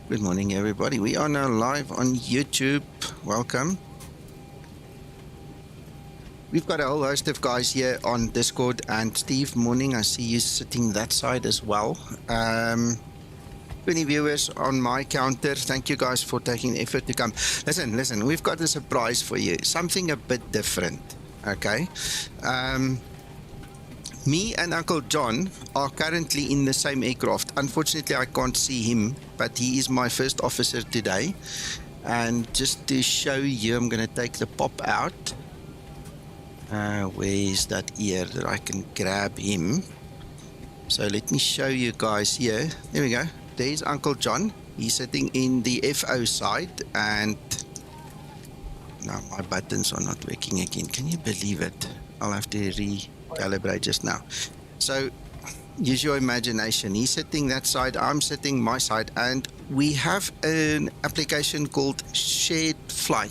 Good morning, everybody. We are now live on YouTube. Welcome. We've got a whole host of guys here on Discord, and Steve, morning. I see you sitting that side as well. 20 viewers on my counter. Thank you guys for taking the effort to come. Listen, we've got a surprise for you. Something a bit different, okay? Me and Uncle John are currently in the same aircraft. Unfortunately, I can't see him, but he is my first officer today. And just to show you, I'm going to take the pop out. Where is that ear that I can grab him? So let me show you guys here. There we go. There's Uncle John. He's sitting in the FO side, and now my buttons are not working again. Can you believe it? I'll have to recalibrate just now. So use your imagination. He's sitting that side, I'm sitting my side, and we have an application called Shared Flight.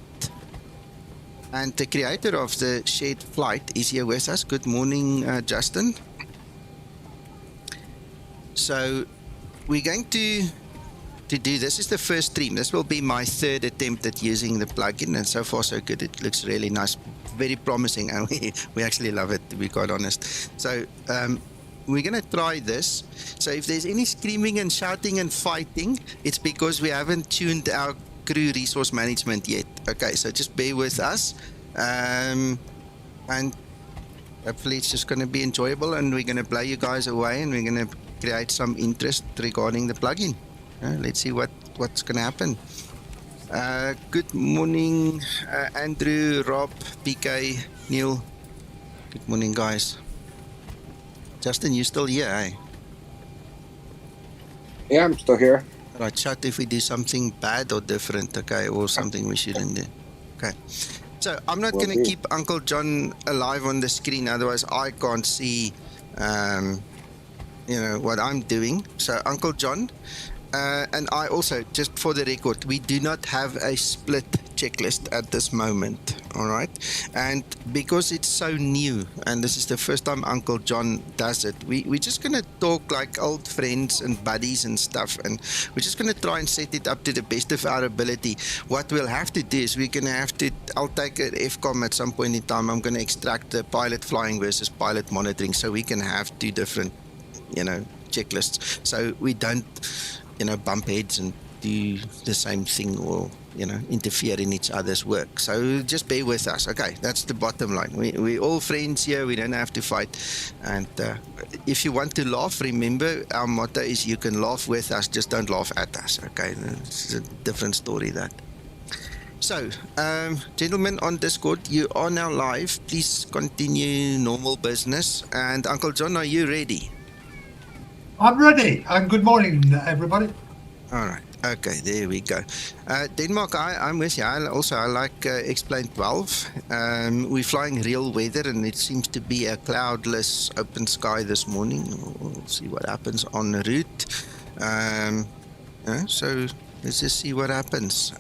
And the creator of the Shared Flight is here with us. Good morning, Justin. So we're going to do this. Is the first stream. This will be my third attempt at using the plugin, and so far so good. It looks really nice, very promising, and we actually love it, to be quite honest. So we're going to try this. So if there's any screaming and shouting and fighting, it's because we haven't tuned our crew resource management yet. Okay, so just bear with us, and hopefully it's just going to be enjoyable, and we're going to blow you guys away, and we're going to create some interest regarding the plugin. Let's see what's going to happen. Good morning, Andrew, Rob, PK, Neil. Good morning, guys. Justin, you still here, eh? Yeah, I'm still here. Right, chat if we do something bad or different, okay, or something we shouldn't do. Okay. So I'm not going to keep Uncle John alive on the screen, otherwise I can't see, what I'm doing. So Uncle John, and I also, just for the record, we do not have a split checklist at this moment, all right? And because it's so new, and this is the first time Uncle John does it, we're just going to talk like old friends and buddies and stuff, and we're just going to try and set it up to the best of our ability. What we'll have to do is we're going to have to, I'll take an FCOM at some point in time. I'm going to extract the pilot flying versus pilot monitoring, so we can have two different, checklists, so we don't bump heads and do the same thing, or interfere in each other's work. So just bear with us. Okay, that's the bottom line. We're all friends here. We don't have to fight. And if you want to laugh, remember our motto is you can laugh with us, just don't laugh at us. Okay, it's a different story, that. So, gentlemen on Discord, you are now live. Please continue normal business. And Uncle John, are you ready? I'm ready, and good morning, everybody. All right. Okay, there we go. Denmark, I'm with you. I like X12. We're flying real weather, and it seems to be a cloudless open sky this morning. We'll see what happens en route. So let's just see what happens.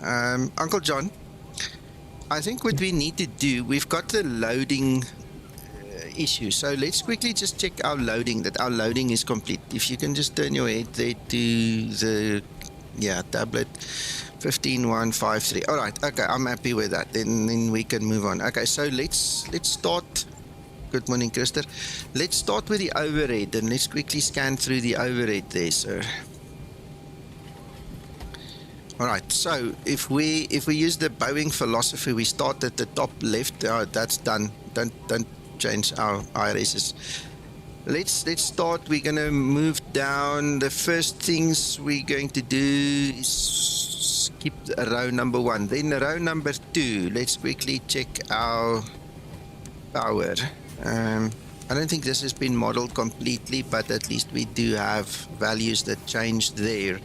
Uncle John, I think what we need to do, we've got the loading issue. So let's quickly just check our loading, that our loading is complete. If you can just turn your head there to the tablet 15153. All right, okay, I'm happy with that. Then we can move on. Okay, so let's start. Good morning, Christer. Let's start with the overhead, and let's quickly scan through the overhead there, sir. All right, so if we use the Boeing philosophy, we start at the top left. That's done. Don't change our IRSs. Let's start. We're gonna move down. The first things we're going to do is skip row number 1. Then row number 2. Let's quickly check our power. I don't think this has been modeled completely, but at least we do have values that changed there.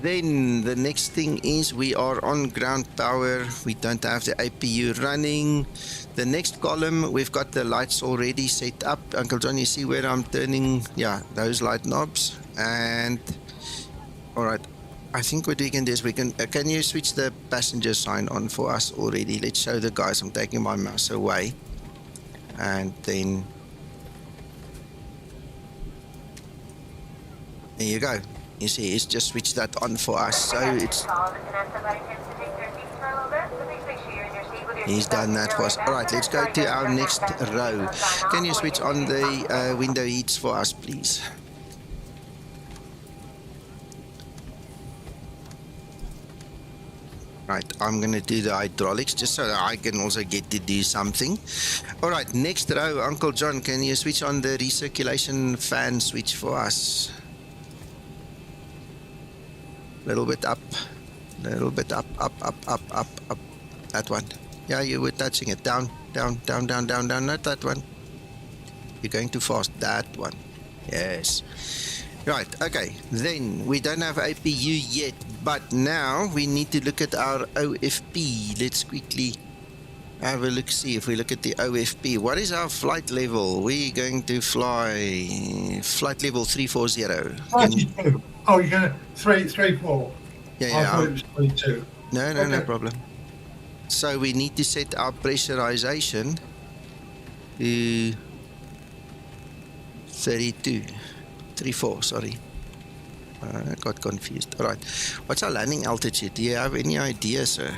Then the next thing is we are on ground power. We don't have the APU running. The next column, we've got the lights already set up. Uncle John, you see where I'm turning? Yeah, those light knobs. And all right, I think what we can do is we can you switch the passenger sign on for us already? Let's show the guys. I'm taking my mouse away, and then there you go. You see, he's just switched that on for us. So it's... He's done that for us. All right, let's go to our next row. Can you switch on the window heats for us, please? Right, I'm going to do the hydraulics just so that I can also get to do something. All right, next row, Uncle John, can you switch on the recirculation fan switch for us? A little bit up, a little bit up. That one. Yeah, you were touching it. Down, not that one. You're going too fast. That one. Yes. Right, okay. Then we don't have APU yet, but now we need to look at our OFP. Let's quickly have a look, see if we look at the OFP. What is our flight level? We're going to fly flight level 340. Oh, you're going to 334. Yeah. I thought it was 32. No, Okay. no problem. So we need to set our pressurization to 34, sorry. I got confused. All right. What's our landing altitude? Do you have any idea, sir?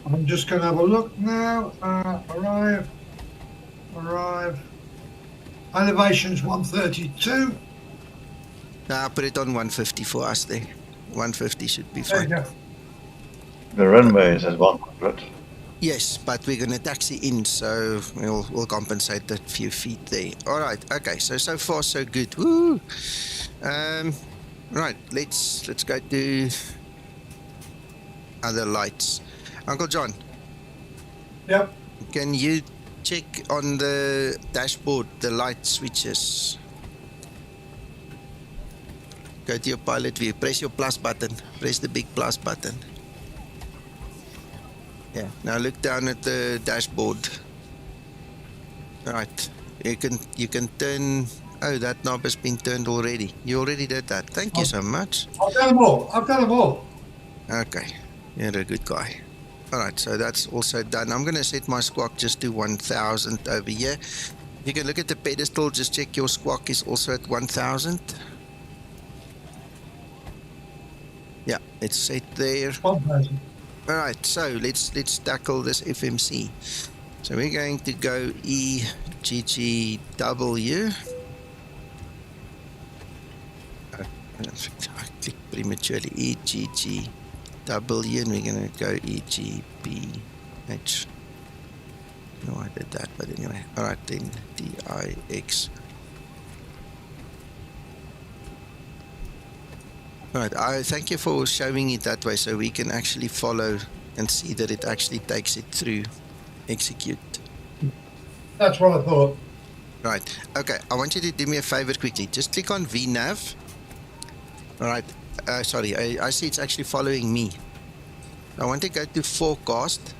I'm just going to have a look now. Arrive. Elevation's 132. Nah, put it on 150 for us there. 150 should be There you fine. go. The runway says 100. Yes, but we're going to taxi in, so we'll compensate that few feet there. All right. Okay. So far so good. Woo. Right. Let's go to other lights. Uncle John. Yep. Can you check on the dashboard the light switches? Go to your pilot view. Press your plus button. Press the big plus button. Yeah. Now look down at the dashboard. Right. You can turn. Oh, that knob has been turned already. You already did that. Thank you so much. I've done them all. Okay. You're a good guy. All right. So that's also done. I'm going to set my squawk just to 1000 over here. You can look at the pedestal. Just check your squawk is also at 1000. Yeah, it's set there. 1,000. All right, so let's tackle this FMC. So we're going to go EGGW. I clicked prematurely. EGGW, and we're going to go EGPH. No, I did that, but anyway. All right, then DIX. Right, I thank you for showing it that way so we can actually follow and see that it actually takes it through execute. That's what I thought. Right, okay, I want you to do me a favor quickly. Just click on VNav. All right, sorry, I see it's actually following me. I want to go to forecast.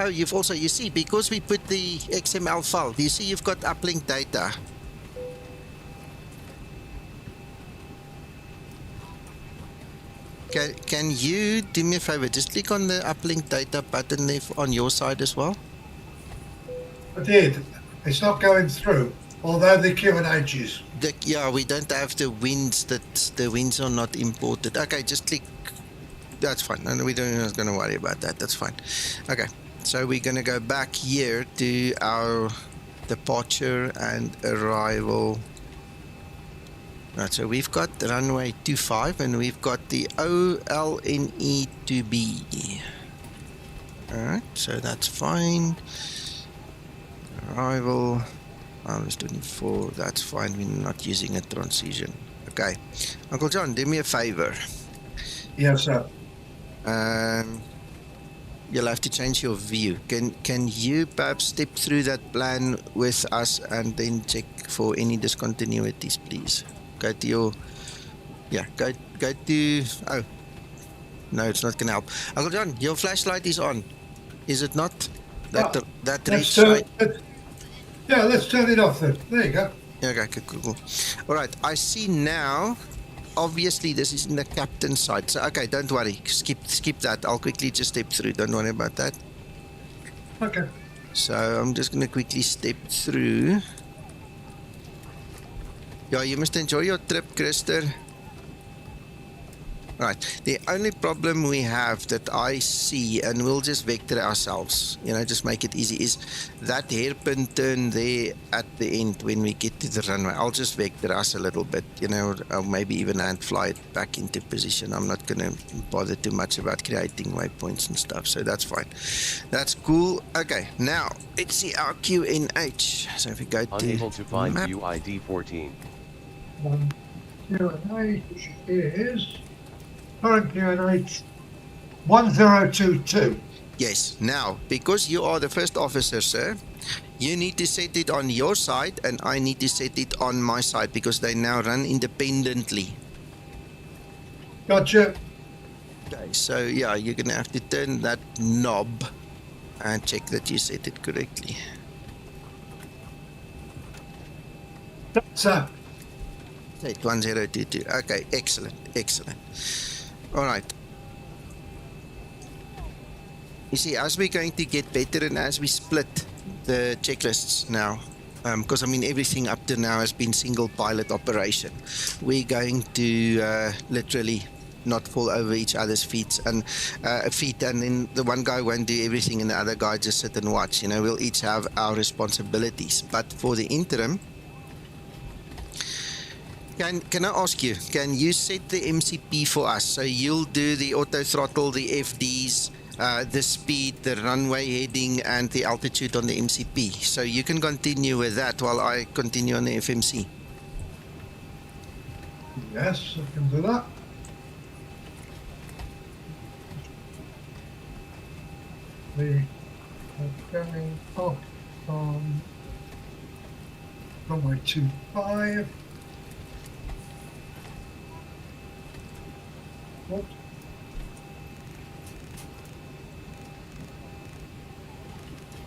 Oh, you see, because we put the XML file, do you see you've got uplink data? Can you do me a favor? Just click on the uplink data button there on your side as well. I did. It's not going through, although the Q&H is. Yeah, we don't have the winds. The winds are not imported. Okay, just click. That's fine. No, we don't not going to worry about that. That's fine. Okay, so we're going to go back here to our departure and arrival. Right, so we've got the runway 25 and we've got the OLNE to be. Alright, so that's fine. Arrival, minus 24, that's fine. We're not using a transition. Okay, Uncle John, do me a favor. Yes, sir. You'll have to change your view. Can you perhaps step through that plan with us and then check for any discontinuities, please? Go to your, go to, oh, no, it's not going to help. Uncle John, your flashlight is on, is it not? That red light. Yeah, let's turn it off then. There you go. Okay, cool. All right, I see now, obviously this is in the captain's side, so okay, don't worry, skip that. I'll quickly just step through, don't worry about that. Okay. So I'm just going to quickly step through. Yeah, you must enjoy your trip, Christer. Right. The only problem we have that I see, and we'll just vector ourselves, just make it easy, is that hairpin turn there at the end when we get to the runway. I'll just vector us a little bit, or maybe even hand fly it back into position. I'm not going to bother too much about creating waypoints and stuff, so that's fine. That's cool. Okay, now let's see our QNH. So if we go to Unable to find map. view ID 14. QNH is current QNH 1022. Yes. Now, because you are the first officer, sir, you need to set it on your side and I need to set it on my side because they now run independently. Gotcha. Okay, so yeah, you're going to have to turn that knob and check that you set it correctly. So, Set 1022. Okay, excellent, excellent. All right. You see, as we're going to get better and as we split the checklists now, because everything up to now has been single pilot operation, we're going to literally not fall over each other's feet, and then the one guy won't do everything and the other guy just sit and watch. We'll each have our responsibilities. But for the interim, can I ask you, can you set the MCP for us? So you'll do the auto throttle, the FDs, the speed, the runway heading, and the altitude on the MCP. So you can continue with that while I continue on the FMC. yes, I can do that. We are going up from runway 25. What?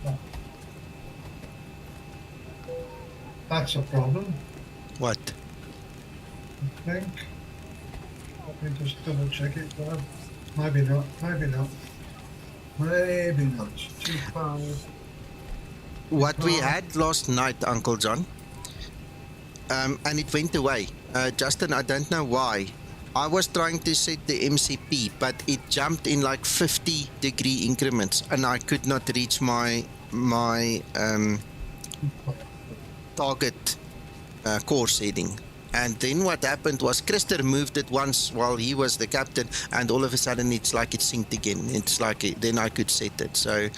Oh. That's a problem, What? I think. Let me just double check it there. Maybe not, maybe not. Maybe not. 25. What we had last night, Uncle John, and it went away. Justin, I don't know why. I was trying to set the MCP, but it jumped in like 50-degree increments, and I could not reach my target course heading. And then what happened was Christer moved it once while he was the captain, and all of a sudden it's like it synced again. It's like then I could set it. So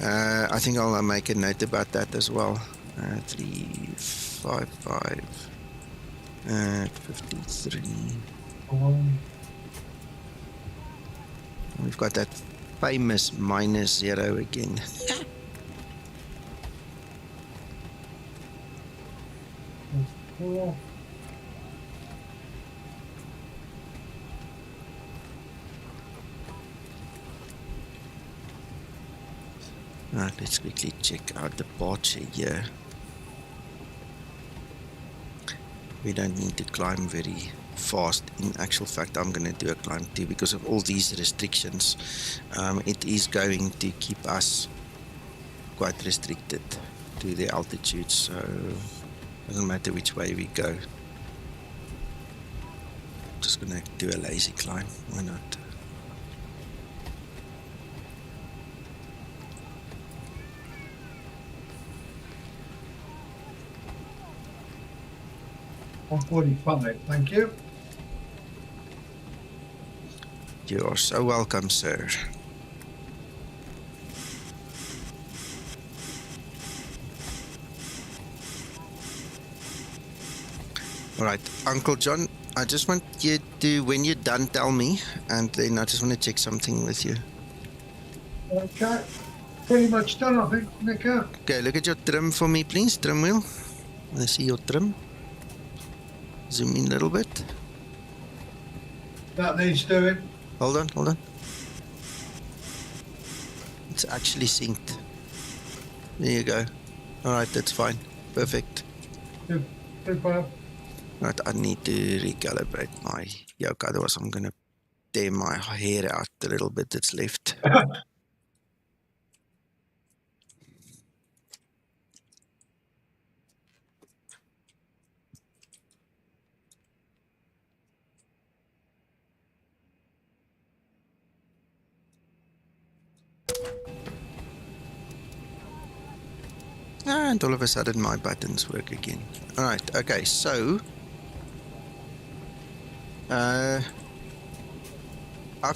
I think I'll make a note about that as well. 3.55 at 53. We've got that famous -0 again. Cool. Right, let's quickly check out the departure here. We don't need to climb very fast. In actual fact, I'm going to do a climb too because of all these restrictions. It is going to keep us quite restricted to the altitude, so it doesn't matter which way we go. Just going to do a lazy climb, why not? On 45, thank you. You are so welcome, sir. All right, Uncle John, I just want you to, when you're done, tell me, and then I just want to check something with you. Okay, pretty much done, I think, Nico. Okay, look at your trim for me, please. Trim wheel. Let's see your trim. Zoom in a little bit. That needs doing. Hold on. It's actually synced. There you go. All right, that's fine. Perfect. Good, Bob. Right, I need to recalibrate my yoke, otherwise I'm going to tear my hair out a little bit that's left. And all of a sudden my buttons work again. Alright, okay, so I've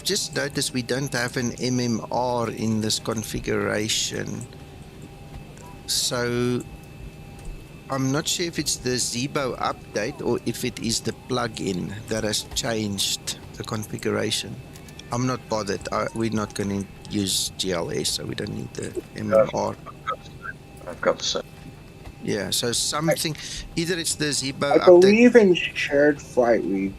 just noticed we don't have an MMR in this configuration. So I'm not sure if it's the Zibo update or if it is the plugin that has changed the configuration. I'm not bothered. We're not going to use GLS, so we don't need the MMR. I've got to say. Yeah, so something, either it's the Zibo I update. believe in shared flight we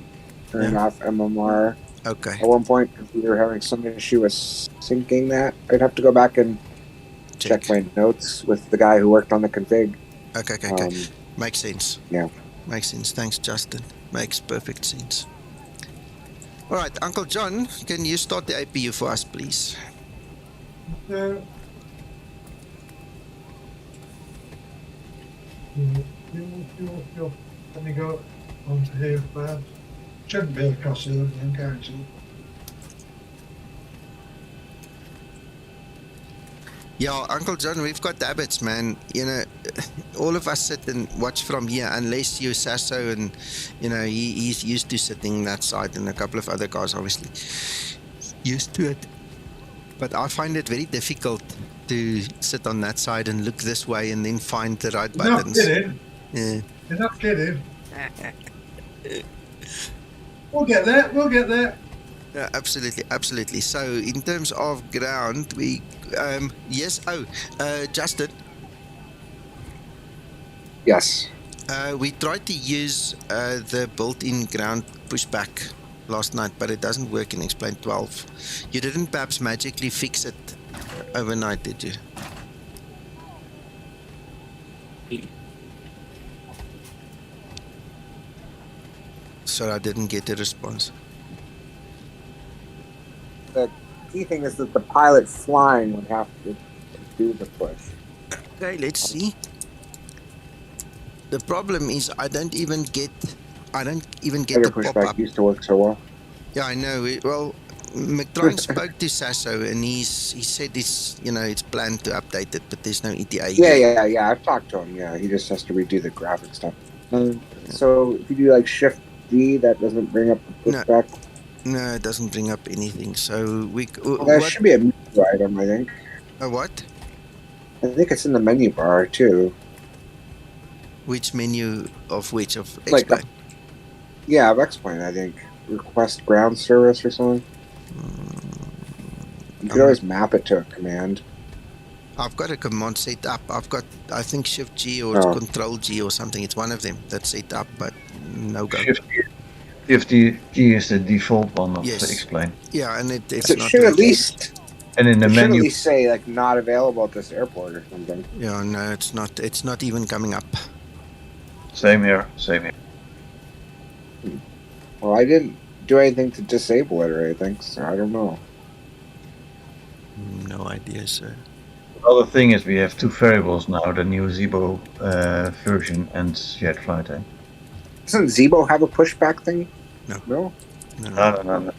turned off MMR Okay, at one point because we were having some issue with syncing that. I'd have to go back and check my notes with the guy who worked on the config. Okay. Makes sense. Yeah. Makes sense. Thanks, Justin. Makes perfect sense. All right, Uncle John, can you start the APU for us, please? Let me go onto here first. Shouldn't be a cost of them, I'm guaranteed. Yeah, Uncle John, we've got habits, man. You know, all of us sit and watch from here, unless you're Sasso and, you know, he's used to sitting that side, and a couple of other guys, obviously, used to it. But I find it very difficult to sit on that side and look this way and then find the right buttons. Kidding. Yeah. You're not kidding. We'll get there. Yeah, absolutely. So in terms of ground, we yes. Justin. Yes. We tried to use the built-in ground pushback last night, but it doesn't work in Explain 12. You didn't perhaps magically fix it overnight, did you? So I didn't get a response. The key thing is that the pilot flying would have to do the push. Okay, let's see. The problem is I don't even get the pushback pop-up. used to work so well. Yeah, I know. Well, McTrine spoke to Sasso and he said it's planned to update it, but there's no ETA yet. Yeah. I've talked to him. Yeah, he just has to redo the graphic stuff. So if you do like Shift D, that doesn't bring up the pushback. No, it doesn't bring up anything. So There should be a menu item, I think. A what? I think it's in the menu bar too. Which menu of which of Explain? Of Explain, I think. Request ground service or something. You could always map it to a command. I've got a command set up. I've got, I think, Shift G or Control G or something. It's one of them that's set up, but no go. Shift G is the default one of Explain. Yeah, and it's so it not. Should at least. And in the menu, should at least say like not available at this airport or something. Yeah, no, it's not. It's not even coming up. Same here. Well, I didn't do anything to disable it or anything, so I don't know. No idea, sir. The other thing is we have two variables now, the new Zibo version and Jet Flight. Doesn't Zibo have a pushback thing? No. No.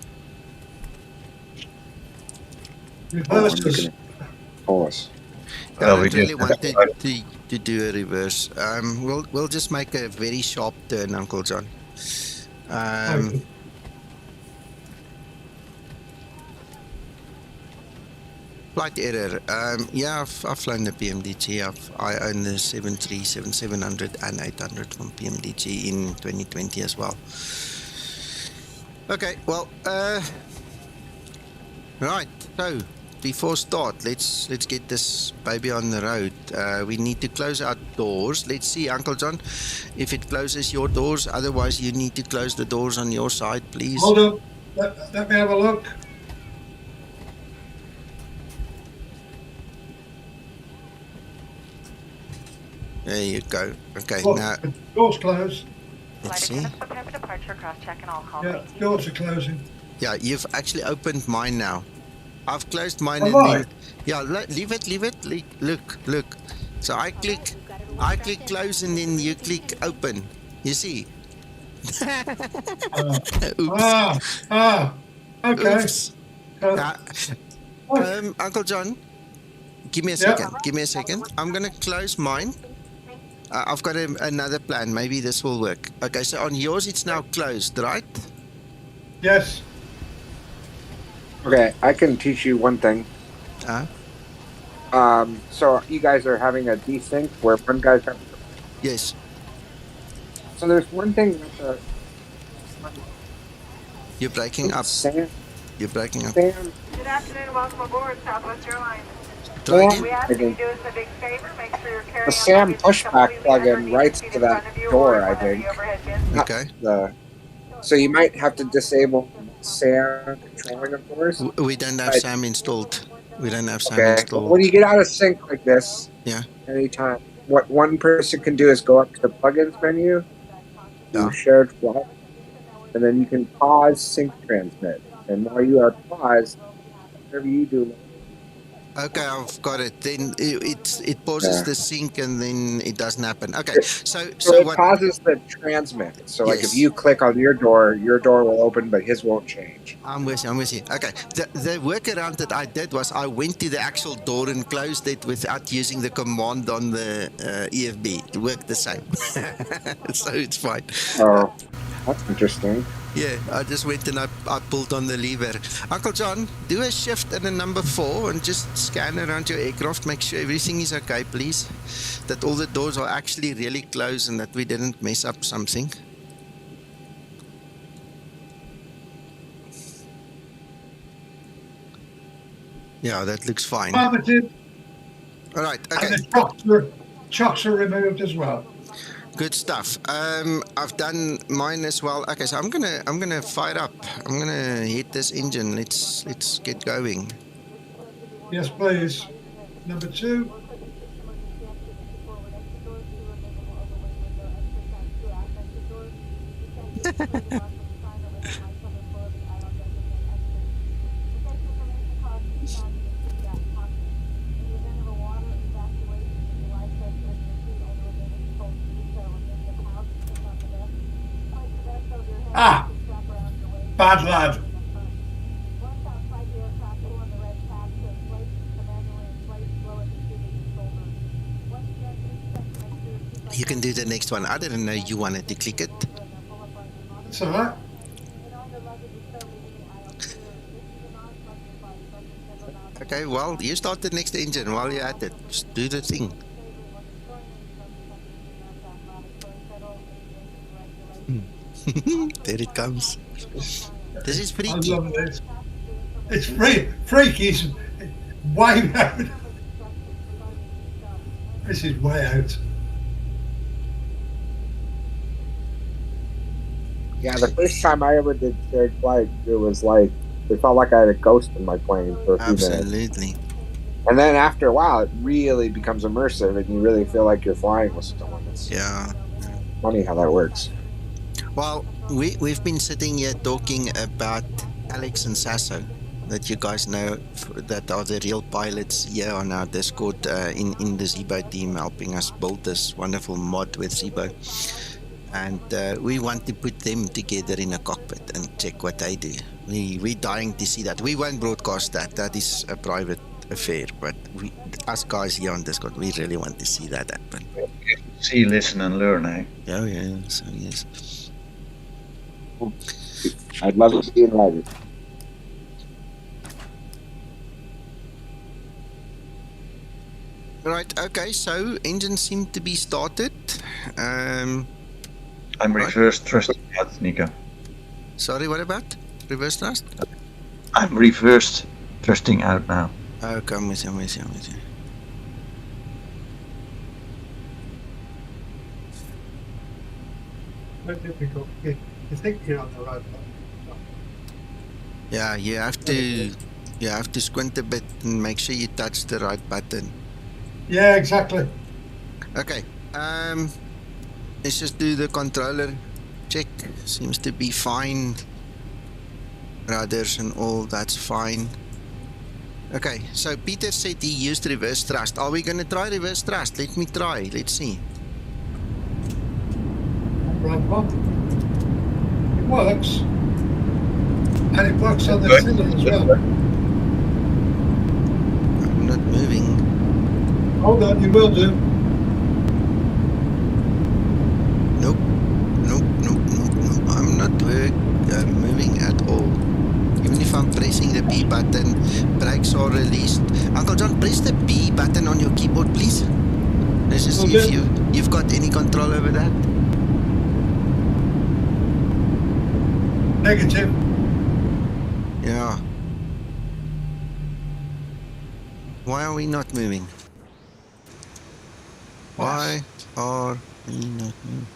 Pause. I don't really wanted to do a reverse. We'll just make a very sharp turn, Uncle John. Flight error. Yeah, I've flown the PMDG. I own the 737, 700 and 800 from PMDG in 2020 as well. Okay, well, right. So before start, let's get this baby on the road. We need to close our doors. Let's see, Uncle John, if it closes your doors. Otherwise, you need to close the doors on your side, please. Hold on. Let me have a look. There you go. Okay, now The door's closed. let's see. Prepare for departure, cross-check and all call. Yeah, doors are closing. Yeah, you've actually opened mine now. I've closed mine Have and I? then leave it. Look. So I click close and then you click open. You see? Okay. Oops. Uncle John, Give me a second. Give me a second. I'm gonna close mine. I've got another plan. Maybe this will work. Okay, so on yours it's now closed, right? Yes. Okay, I can teach you one thing. So you guys are having a desync where one guy's having. Yes. So there's one thing with the. You're breaking up. Sam. You're breaking up. Sam. Good afternoon, welcome aboard Southwest Airlines. Try Sam. again. We ask you to do us a big favor, make sure you're carrying The Sam a luggage pushback completely plug-in underneath writes the seat to in that front of you door, or I one of think. the overhead bins. Okay. So you might have to disable Sam controlling, of course. We don't have But- Sam installed. We don't have Sam Okay. But installed. when you get out of sync like this, Yeah. anytime, what one person can do is go up to the plugins menu, do Yeah. shared flight, and then you can pause sync transmit. And while you are paused, whatever you do. Okay, I've got it. Then it pauses Yeah. the sync and then it doesn't happen. Okay, So so it what? pauses the transmit. So like Yes. if you click on your door will open, but his won't change. I'm with you. Okay, the workaround that I did was I went to the actual door and closed it without using the command on the EFB. It worked the same, so it's fine. Oh, that's interesting. Yeah, I just went and I pulled on the lever. Uncle John, do a shift and a number 4 and just scan around your aircraft. Make sure everything is okay, please. That all the doors are actually really closed and that we didn't mess up something. Yeah, that looks fine. All Affirmative. right, And okay. the chocks are removed as well. Good stuff. I've done mine as well. Okay, so I'm gonna fire up. I'm gonna hit this engine. Let's get going. Yes, please. Number 2. Ah! Bad lad. You can do the next one. I didn't know you wanted to click it. That's all right. Okay, well, you start the next engine while you're at it. Just do the thing. There it comes. This is I freaky. love this. It's freaky. It's way out. This is way out. Yeah, the first time I ever did shared flight, it was like it felt like I had a ghost in my plane for a few minutes. Absolutely. And then after a while, it really becomes immersive, and you really feel like you're flying with someone. It's Yeah. funny how that works. Well, we've been sitting here talking about Alex and Sasso, that you guys know that are the real pilots here on our Discord in the Zibo team, helping us build this wonderful mod with Zibo. And we want to put them together in a cockpit and check what they do. We're dying to see that. We won't broadcast that. That is a private affair. But us guys here on Discord, we really want to see that happen. See, listen, and learn, eh? Oh, yeah. So, yes. I'd love to be invited. Right, okay. So, engines seem to be started. I'm reverse thrusting out, Nico. Sorry, what about? Reverse thrust? I'm reversed thrusting out now. Okay, I'm with you. Very difficult. You think you're on the right one. Yeah, you have to squint a bit and make sure you touch the right button. Yeah, exactly. Okay, let's just do the controller check. Seems to be fine. Rudders and all, that's fine. Okay, so Peter said he used reverse thrust. Are we gonna try reverse thrust? Let me try, let's see. Right one. It works. And it works on the Good. ceiling as well. I'm not moving. Hold on, you will do. Nope. I'm not moving at all. Even if I'm pressing the B button, brakes are released. Uncle John, press the B button on your keyboard, please. Let's just see if you've got any control over that. Negative. Yeah. Why are we not moving? Why are we not moving?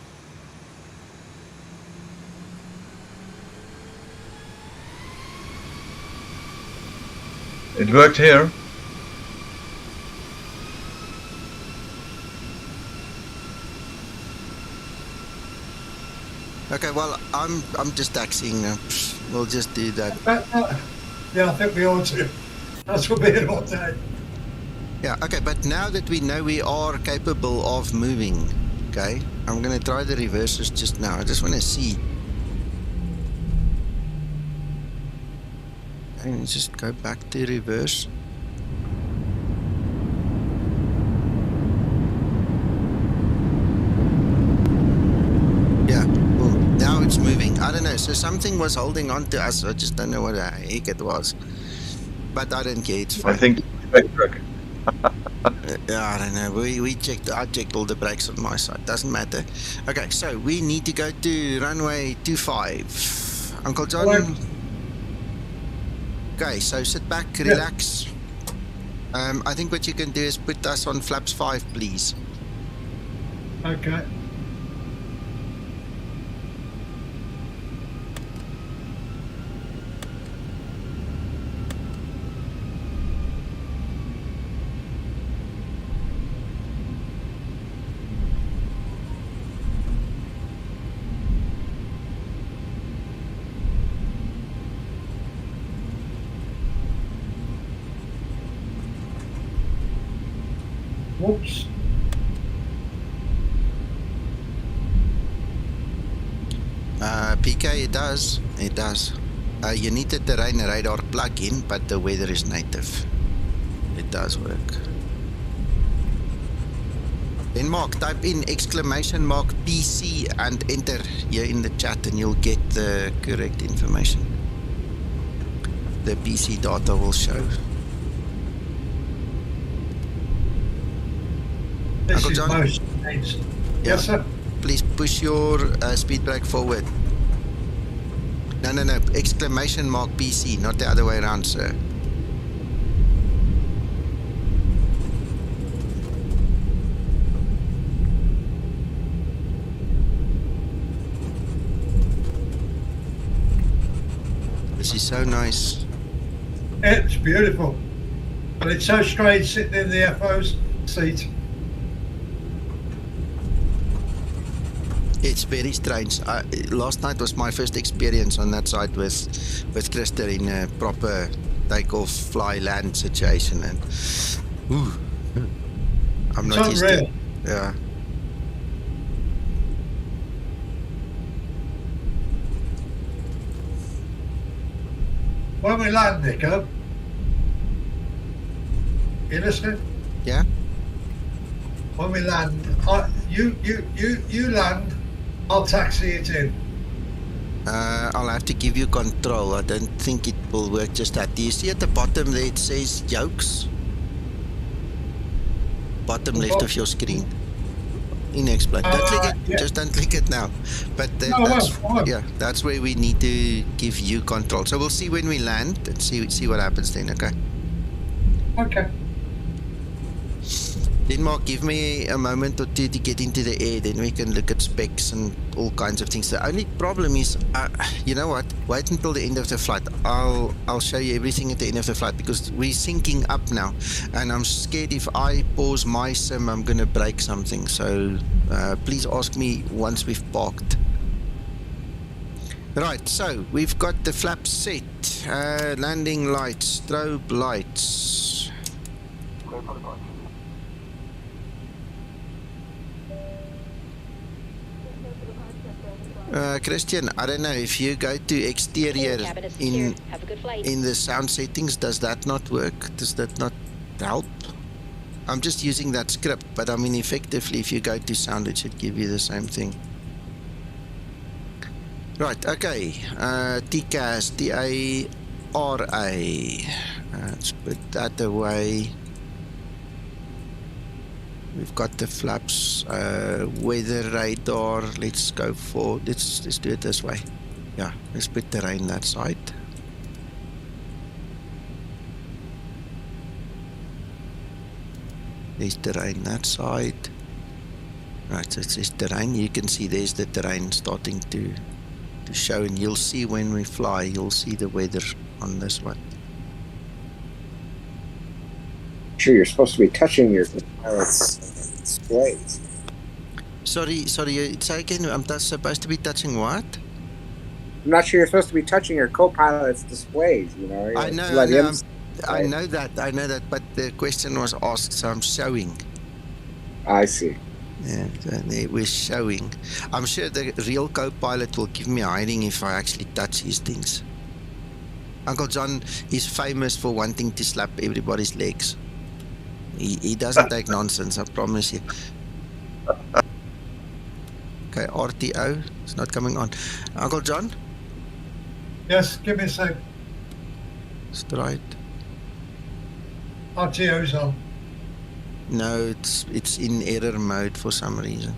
It worked here. Okay, well, I'm just taxiing now. We'll just do that. Yeah, I think we ought to. That's what we're all day. Yeah, okay, but now that we know we are capable of moving, okay, I'm going to try the reverses just now. I just want to see. Okay, let's just go back to reverse. Yeah, well, now it's moving. I don't know, so something was holding on to us. I just don't know what the heck it was. But I don't care, it's fine. I think back truck. Yeah, I don't know. I checked all the brakes on my side. Doesn't matter. Okay, so we need to go to runway 25. Uncle John. Hello. Okay, so sit back, relax. I think what you can do is put us on flaps 5, please. Okay. Whoops. PK, it does. It does. You need the terrain radar plug-in, but the weather is native. It does work. Then Mark, type in !PC and enter here in the chat and you'll get the correct information. The PC data will show. This Uncle is John? most nice. Yeah. Yes, sir. Please push your speed brake forward. No, !PC, not the other way around, sir. This is so nice. It's beautiful. But it's so strange sitting in the FO's seat. It's very strange. Last night was my first experience on that side with Krista in a proper takeoff, fly, land situation, and I'm not used to it. Yeah. When we land, Nico, you listening? Yeah. When we land, you land. I'll taxi it in. I'll have to give you control. I don't think it will work just that. Do you see at the bottom there it says yokes? Bottom left of your screen. Inexplain. Don't click it. Yeah. Just don't click it now. But that's where we need to give you control. So we'll see when we land and see what happens then. Okay. Okay. Denmark, give me a moment or two to get into the air, then we can look at specs and all kinds of things. The only problem is, you know what? Wait until the end of the flight. I'll show you everything at the end of the flight because we're syncing up now, and I'm scared if I pause my sim, I'm gonna break something. So please ask me once we've parked. Right, so we've got the flaps set, landing lights, strobe lights. Christian, I don't know if you go to exterior in the sound settings, does that not work? Does that not help? I'm just using that script, but I mean, effectively, if you go to sound, it should give you the same thing. Right, okay. TCAS, TARA. Let's put that away. We've got the flaps, weather radar. Let's go for, let's do it this way. Yeah, let's put the rain that side. There's terrain that side. Right, so it says terrain. You can see there's the terrain starting to show, and you'll see when we fly, you'll see the weather on this one. Sure, you're supposed to be touching your pilot's displays. Sorry, say again, I'm supposed to be touching what? I'm not sure you're supposed to be touching your co-pilot's displays, you know. I know, let him I know that, but the question was asked, so I'm showing. I see. Yeah, so we're showing. I'm sure the real co-pilot will give me a hiding if I actually touch his things. Uncle John is famous for wanting to slap everybody's legs. He doesn't take nonsense, I promise you. Okay, RTO, it's not coming on. Uncle John? Yes, give me a sec. Straight. RTO's on. No, it's in error mode for some reason.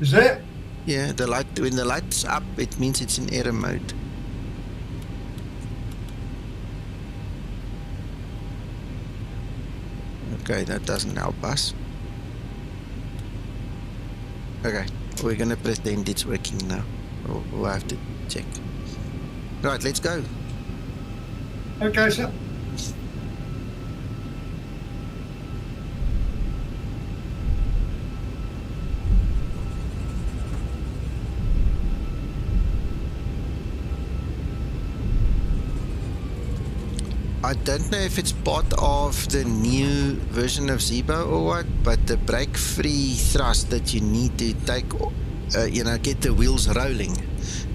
Is it? Yeah, the light, when the light's up, it means it's in error mode. Okay, that doesn't help us. Okay, we're gonna pretend it's working now. We'll have to check. Right, let's go. Okay, sir. I don't know if it's part of the new version of Zibo or what, but the brake-free thrust that you need to take, get the wheels rolling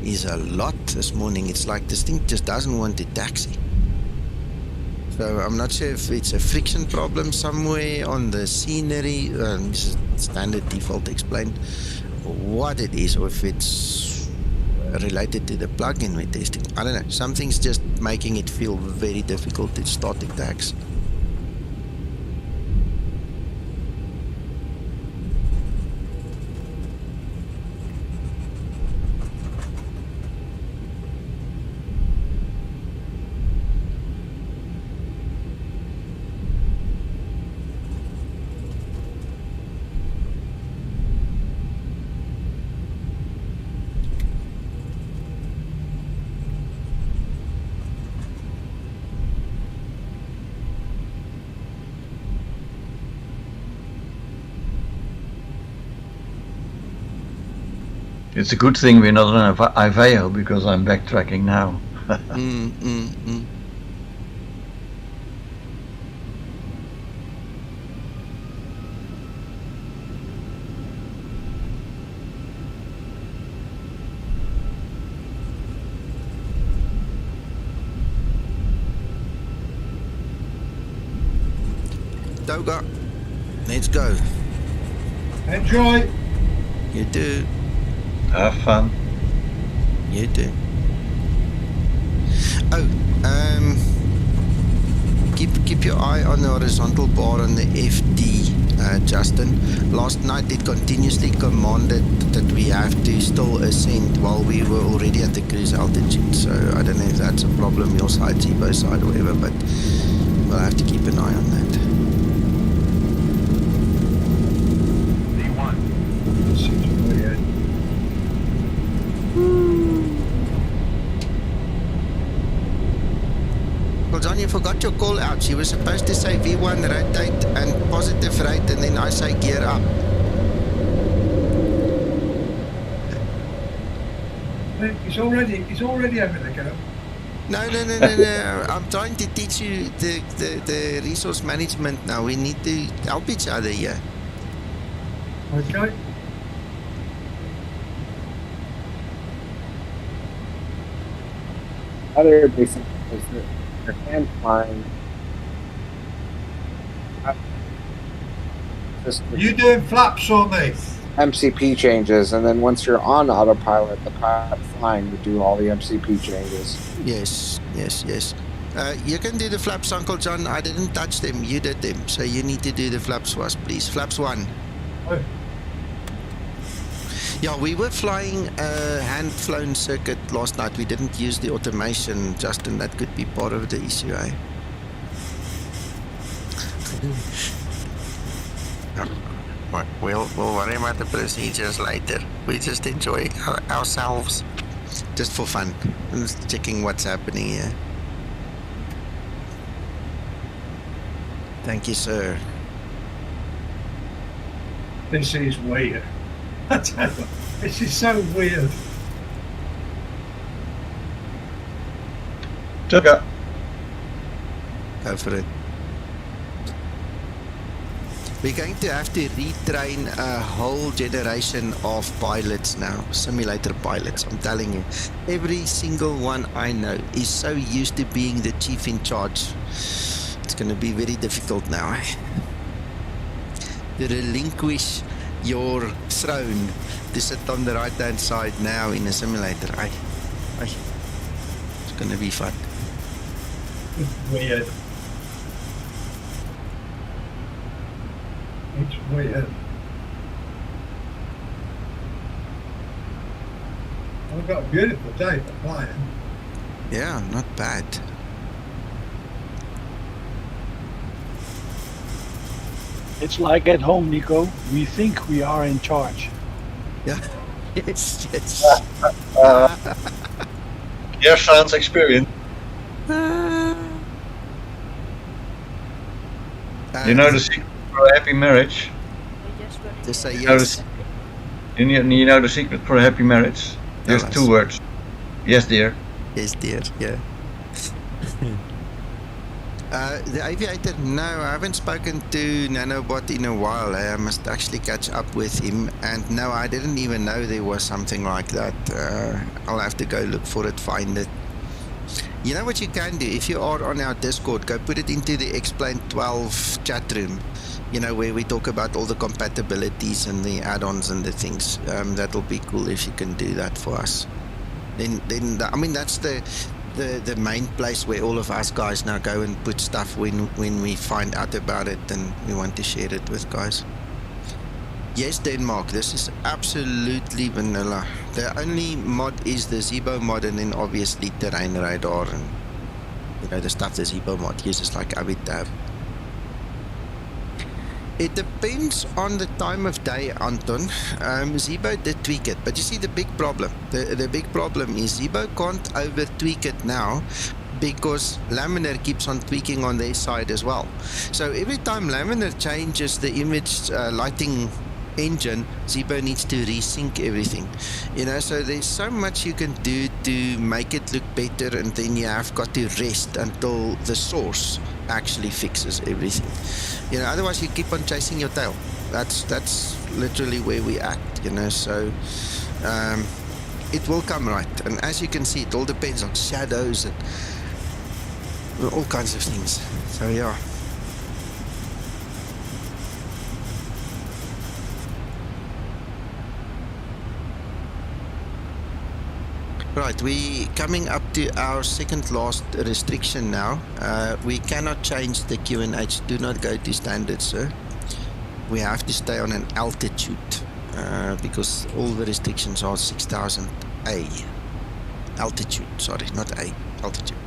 is a lot this morning. It's like this thing just doesn't want to taxi. So I'm not sure if it's a friction problem somewhere on the scenery, this is standard default explained, what it is, or if it's related to the plug-in we're testing. I don't know, something's just making it feel very difficult to start the tax. It's a good thing we're not on Iveo because I'm backtracking now. Toga, let's go. Enjoy. You do. Have fun. You do. Oh, keep your eye on the horizontal bar on the FD, Justin. Last night it continuously commanded that we have to still ascend while we were already at the cruise altitude. So I don't know if that's a problem your side, Zibo side, or whatever, but we'll have to keep an eye on that. Well, John, you forgot your call outs. You were supposed to say V1 rotate and positive rate, and then I say gear up. He's already having a go. No. I'm trying to teach you the resource management now. We need to help each other here. Okay. Other basic is that your hand flying Just You doing flaps or me? MCP changes, and then once you're on autopilot, the pilot flying, you do all the MCP changes. Yes. You can do the flaps, Uncle John. I didn't touch them. You did them. So you need to do the flaps for us, please. Flaps 1. Oh, Yeah, we were flying a hand-flown circuit last night. We didn't use the automation, Justin. That could be part of the issue, eh? We'll worry about the procedures later. We just enjoy ourselves. Just for fun. Just checking what's happening here. Thank you, sir. this is weird. I tell you, this is so weird. Sugar. Go for it. We're going to have to retrain a whole generation of pilots now, simulator pilots. I'm telling you, every single one I know is so used to being the chief in charge. It's going to be very difficult now. To relinquish your throne to sit on the right hand side now in a simulator. It's going to be fun. It's weird. It's weird. I've got a beautiful day for flying. Yeah, not bad. It's like at home, Nico. We think we are in charge. Yeah. Yes. Your son's experience. You know the secret for a happy marriage? Just say You know yes. you know the secret for a happy marriage? There's Tell us. 2 words. Yes, dear. Yes, dear. Yeah. The aviator, no, I haven't spoken to Nanobot in a while. I must actually catch up with him. And no, I didn't even know there was something like that. I'll have to go look for it, find it. You know what you can do? If you are on our Discord, go put it into the Explain 12 chat room. You know, where we talk about all the compatibilities and the add-ons and the things. That'll be cool if you can do that for us. Then I mean, that's the main place where all of us guys now go and put stuff when we find out about it and we want to share it with guys. Yes, Denmark, this is absolutely vanilla. The only mod is the Zibo mod, and then obviously terrain radar and you know the stuff the Zibo mod uses, like Avitab. It depends on the time of day, Anton. Zibo did tweak it, but you see the big problem. The big problem is Zibo can't over tweak it now because Laminar keeps on tweaking on their side as well. So every time Laminar changes the image lighting engine, Zibo needs to resync everything. You know, so there's so much you can do to make it look better, and then you have got to rest until the source actually fixes everything. You know, otherwise you keep on chasing your tail. That's literally where we act, you know, so it will come right. And as you can see, it all depends on shadows and all kinds of things. So yeah. Right, we coming up to our second last restriction now. We cannot change the QNH. Do not go to standard, sir. We have to stay on an altitude because all the restrictions are 6,000 A. Altitude, sorry, not A, altitude.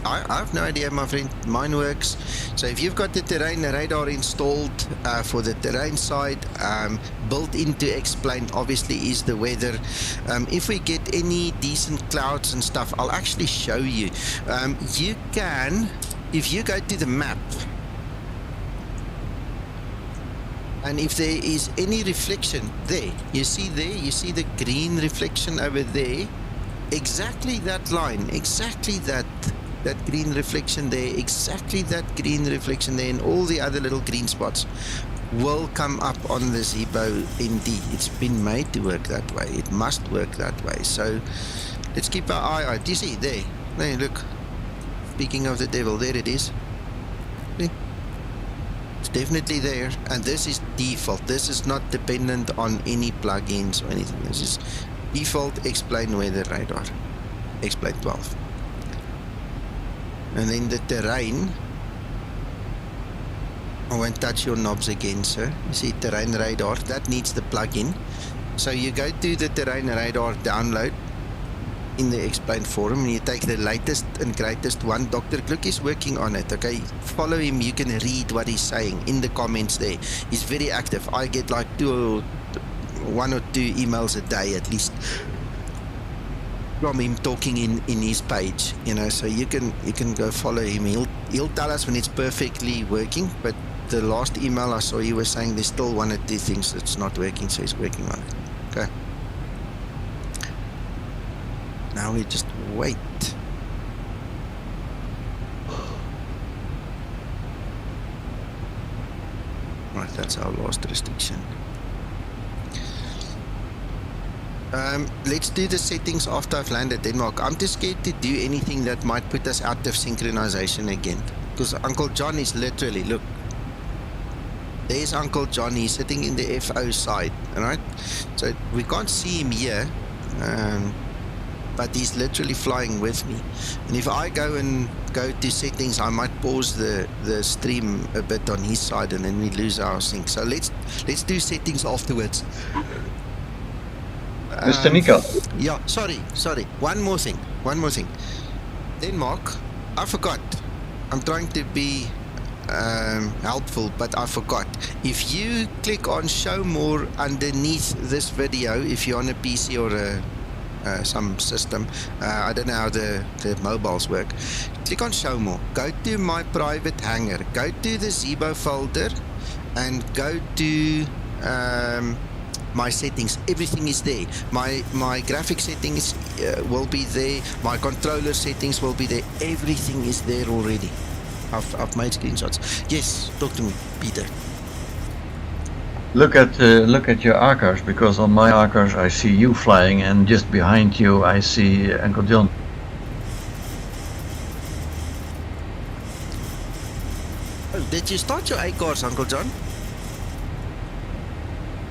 I have no idea, my friend. Mine works. So if you've got the terrain radar installed for the terrain side, built into Explain obviously is the weather. If we get any decent clouds and stuff, I'll actually show you. You can, if you go to the map, and if there is any reflection there, you see the green reflection over there. Exactly that line, exactly that green reflection there, exactly that green reflection there, and all the other little green spots. will come up on the Zibo ND. It's been made to work that way. It must work that way. So let's keep our eye out. Do you see there? There, look. Speaking of the devil, there it is. See? It's definitely there, and this is default. This is not dependent on any plugins or anything. This is default explain weather radar, explain 12. And then the terrain, I won't touch your knobs again, sir. You see terrain radar, that needs the plugin. So you go to the terrain radar download in the explain forum, and you take the latest and greatest one. Dr. Kluk is working on it, okay? Follow him, you can read what he's saying in the comments there. He's very active. I get like 1 or 2 emails a day at least from him talking in his page, you know, so you can go follow him. He'll tell us when it's perfectly working, but the last email I saw, he was saying there's still 1 or 2 things that's not working, so he's working on it. Okay. Now we just wait. Right, that's our last restriction. Let's do the settings after I've landed Denmark. I'm too scared to do anything that might put us out of synchronization again. Because Uncle John is literally, look. There's Uncle John, he's sitting in the FO side, alright? So we can't see him here. But he's literally flying with me. And if I go to settings, I might pause the stream a bit on his side, and then we lose our sync. So let's do settings afterwards. Mr. Nico. Yeah, sorry. One more thing. Denmark, I forgot. I'm trying to be helpful, but I forgot. If you click on show more underneath this video, if you're on a PC or some system, I don't know how the mobiles work, click on show more, go to my private hangar, go to the Zibo folder, and go to my settings. Everything is there. My graphic settings will be there, my controller settings will be there. Everything is there already. I've made screenshots. Yes, talk to me, Peter. Look at your archives, because on my archives I see you flying, and just behind you I see Uncle John. Oh, did you start your A course, Uncle John?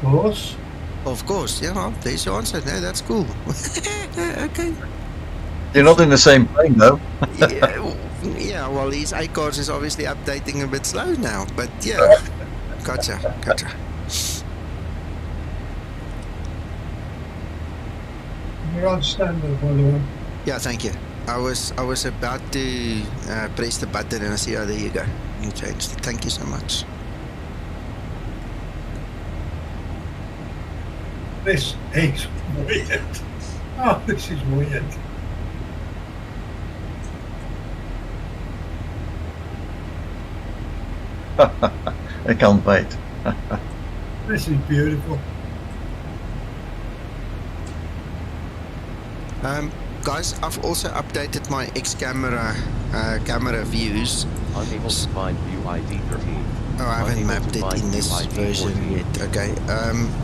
Course. Of course, yeah, well, there's your answer. No, that's cool. Okay. You're not in the same plane though. Yeah, well, his A course is obviously updating a bit slow now, but yeah. Gotcha. You're on standard, by the way. Yeah, thank you. I was about to press the button, and I see, oh, there you go. You changed it. Thank you so much. This is weird. Oh, this is weird. I can't wait. This is beautiful. Guys, I've also updated my camera views. Unable to find view ID 13. Oh, I haven't mapped it in this version yet. Okay,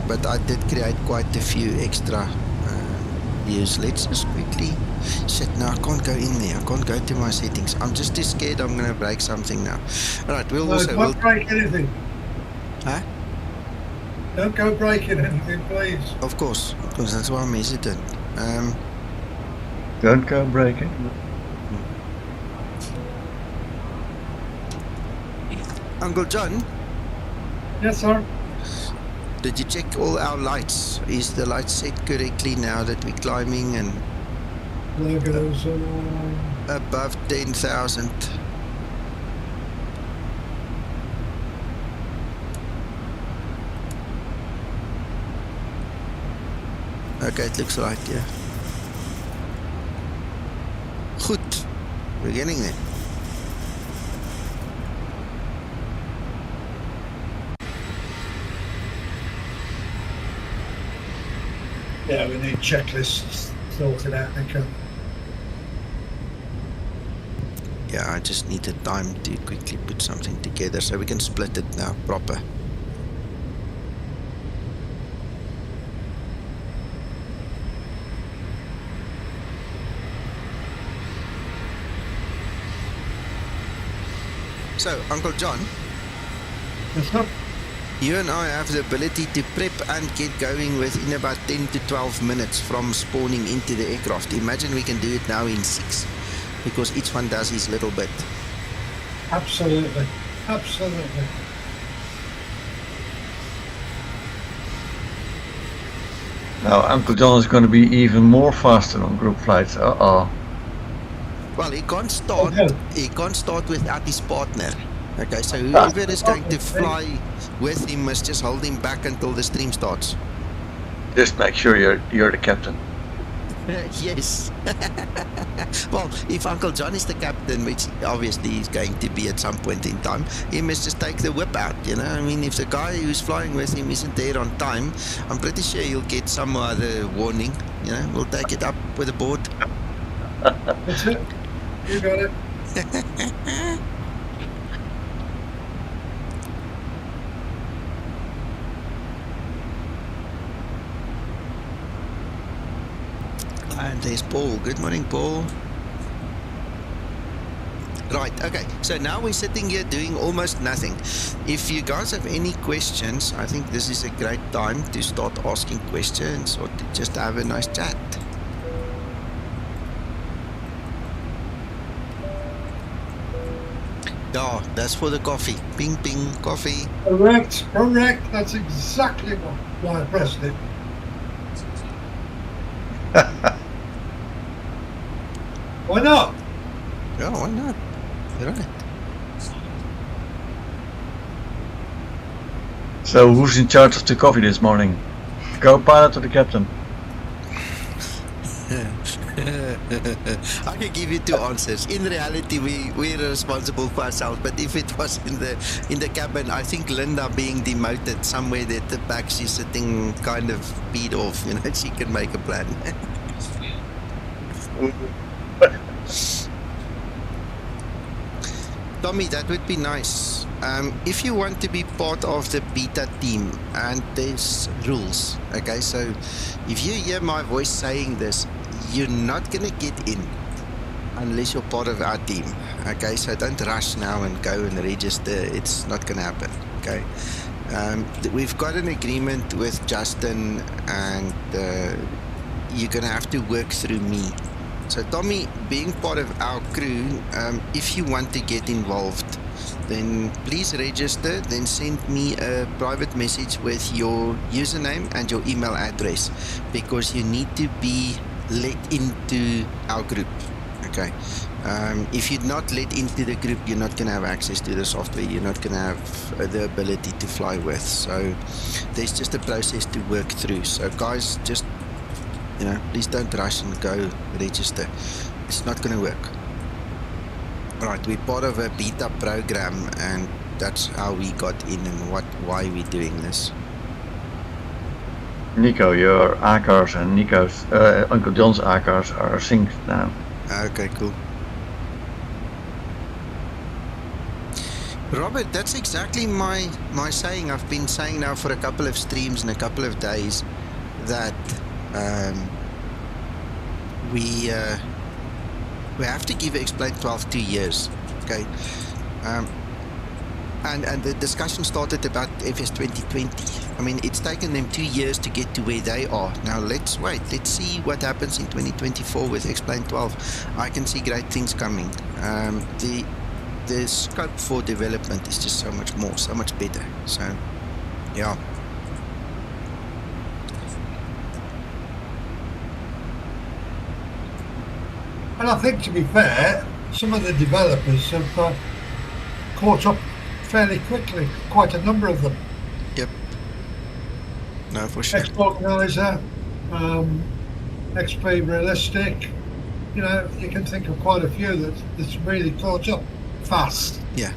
but I did create quite a few extra views. Let's just quickly. Shit, now I can't go in there. I can't go to my settings. I'm just too scared I'm gonna break something now. Alright, Don't break anything. Huh? Don't go breaking anything, please. Of course, that's why I'm hesitant. Don't go breaking. Uncle John? Yes, sir. Did you check all our lights? Is the light set correctly now that we're climbing and Logos above 10,000? Okay, it looks right, yeah. Goed, we're getting there. Yeah, we need checklists sorted out, I think. Yeah, I just needed time to quickly put something together so we can split it now proper. So, Uncle John, Yes, sir. you and I have the ability to prep and get going within about 10 to 12 minutes from spawning into the aircraft. Imagine we can do it now in 6, because each one does his little bit. Absolutely. Absolutely. Now Uncle John is going to be even more faster on group flights. Uh-oh. Well, he can't start. Okay. He can't start without his partner. Okay, so whoever is going to fly with him must just hold him back until the stream starts. Just make sure you're the captain. Yes. Well, if Uncle John is the captain, which obviously he's going to be at some point in time, he must just take the whip out, you know. I mean, if the guy who's flying with him isn't there on time, I'm pretty sure he'll get some other warning, you know. We'll take it up with the board. That's it. You got it. And there's Paul. Good morning, Paul. Right, okay. So now we're sitting here doing almost nothing. If you guys have any questions, I think this is a great time to start asking questions or to just have a nice chat. Yeah, that's for the coffee. Ping, ping, coffee. Correct. Correct. That's exactly why I pressed it. Why not? Yeah, why not? You're right. So who's in charge of the coffee this morning? The co-pilot or the captain? I can give you 2 answers. In reality, we're responsible for ourselves. But if it was in the cabin, I think Linda being demoted somewhere there at the back, she's sitting kind of beat off. You know, she can make a plan. Tommy, that would be nice. If you want to be part of the beta team, and there's rules, okay? So if you hear my voice saying this, you're not going to get in unless you're part of our team, okay? So don't rush now and go and register. It's not going to happen, okay? We've got an agreement with Justin, and you're going to have to work through me. So Tommy, being part of our crew, if you want to get involved, then please register, then send me a private message with your username and your email address, because you need to be let into our group, okay? If you're not let into the group, you're not going to have access to the software, you're not going to have the ability to fly with. So there's just a process to work through. So guys, just, you know, please don't rush and go register. It's not going to work. Right, we're part of a beta program, and that's how we got in and why we're doing this. Nico, your ACARs and Nico's, Uncle John's ACARs are synced now. Okay, cool. Robert, that's exactly my saying. I've been saying now for a couple of streams and a couple of days that we have to give Explain 12 2 years, okay? And the discussion started about FS 2020. I mean, it's taken them 2 years to get to where they are. Now let's wait. Let's see what happens in 2024 with Explain 12. I can see great things coming. The scope for development is just so much more, so much better. So, yeah. And I think, to be fair, some of the developers have caught up fairly quickly, quite a number of them. Yep. No, for sure. X-Organizer, XP Realistic, you know, you can think of quite a few that's really caught up fast. Yeah.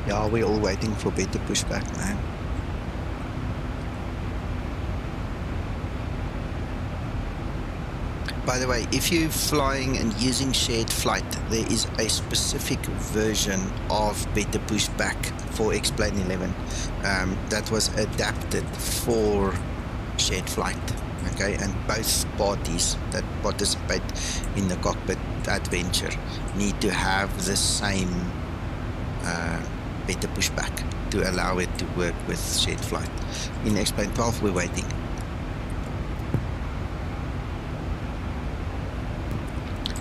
Yeah, we're all waiting for better pushback, man. By the way, if you're flying and using shared flight, there is a specific version of better pushback for X-Plane 11 that was adapted for shared flight. Okay, and both parties that participate in the cockpit adventure need to have the same better pushback to allow it to work with shared flight. In X-Plane 12, we're waiting.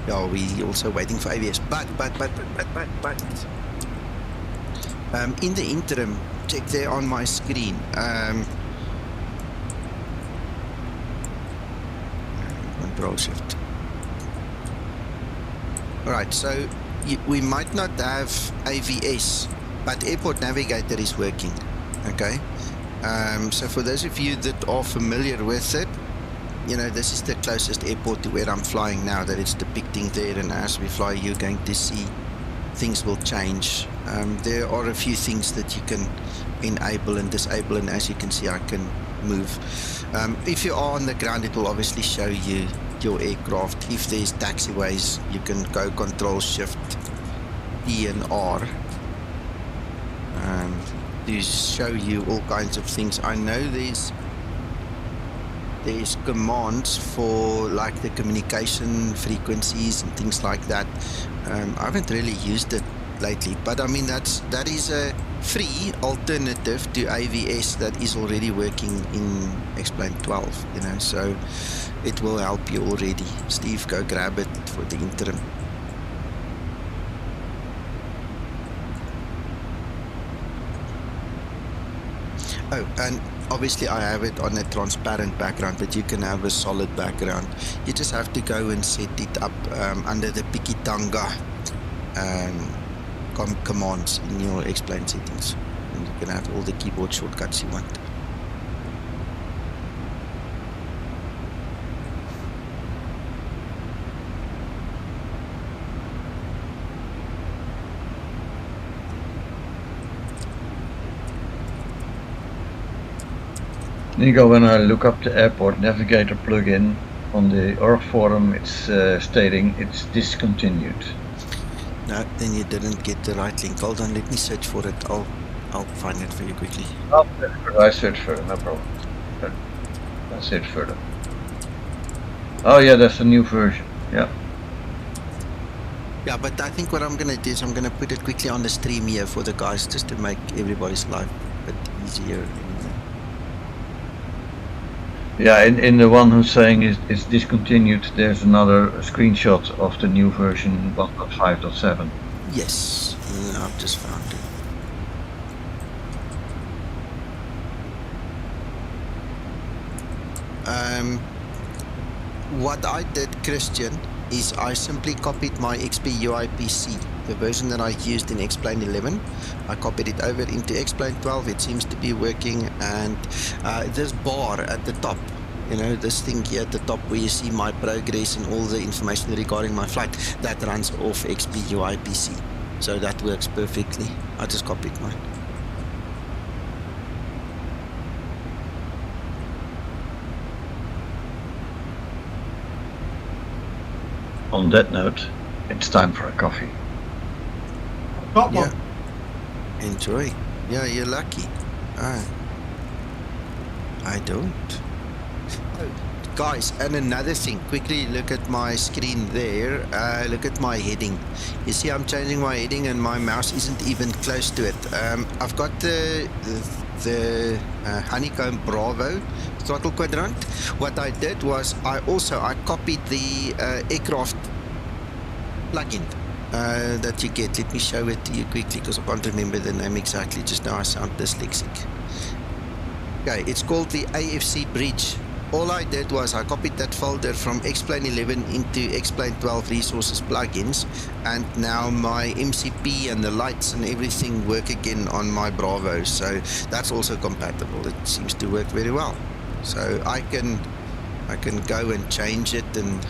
Yeah, we also waiting for AVS, but in the interim, check there on my screen. Control shift. Alright, so we might not have AVS, but Airport Navigator is working. Okay, so for those of you that are familiar with it, you know, this is the closest airport to where I'm flying now that it's depicting there, and as we fly you're going to see things will change. There are a few things that you can enable and disable, and as you can see I can move. If you are on the ground, it will obviously show you your aircraft. If there's taxiways, you can go Control Shift E and R to show you all kinds of things. I know there's commands for like the communication frequencies and things like that. I haven't really used it lately, but I mean that is a free alternative to AVS that is already working in X-Plane 12, you know, so it will help you already. Steve, go grab it for the interim. Oh, and obviously I have it on a transparent background, but you can have a solid background. You just have to go and set it up under the Pikitanga commands in your X-Plane settings, and you can have all the keyboard shortcuts you want. Nico, when I look up the Airport Navigator plugin on the org forum, it's stating it's discontinued. No, then you didn't get the right link. Hold on, let me search for it. I'll find it for you quickly. Oh, I search further, no problem. I search further. Oh yeah, that's a new version. Yeah. Yeah, but I think what I'm gonna do is I'm gonna put it quickly on the stream here for the guys, just to make everybody's life a bit easier. Yeah, in the one who's saying it's discontinued, there's another screenshot of the new version 1.5.7. Yes, I've just found it. What I did, Christian, is I simply copied my XP UIPC, the version that I used in X-Plane 11. I copied it over into X-Plane 12. It seems to be working, and this bar at the top, you know, this thing here at the top where you see my progress and all the information regarding my flight, that runs off XP UIPC. So that works perfectly. I just copied mine. On that note, it's time for a coffee. Got one. Yeah. Enjoy. Yeah, you're lucky. I don't. Oh, guys, and another thing, quickly look at my screen there. Look at my heading. You see I'm changing my heading and my mouse isn't even close to it. I've got the honeycomb Bravo throttle quadrant. What I did was I copied the aircraft plugin that you get. Let me show it to you quickly because I can't remember the name exactly. Just now I sound dyslexic. Okay, it's called the AFC Bridge. All I did was I copied that folder from X-Plane 11 into X-Plane 12 resources plugins, and now my MCP and the lights and everything work again on my Bravo, so that's also compatible. It seems to work very well. So I can go and change it, and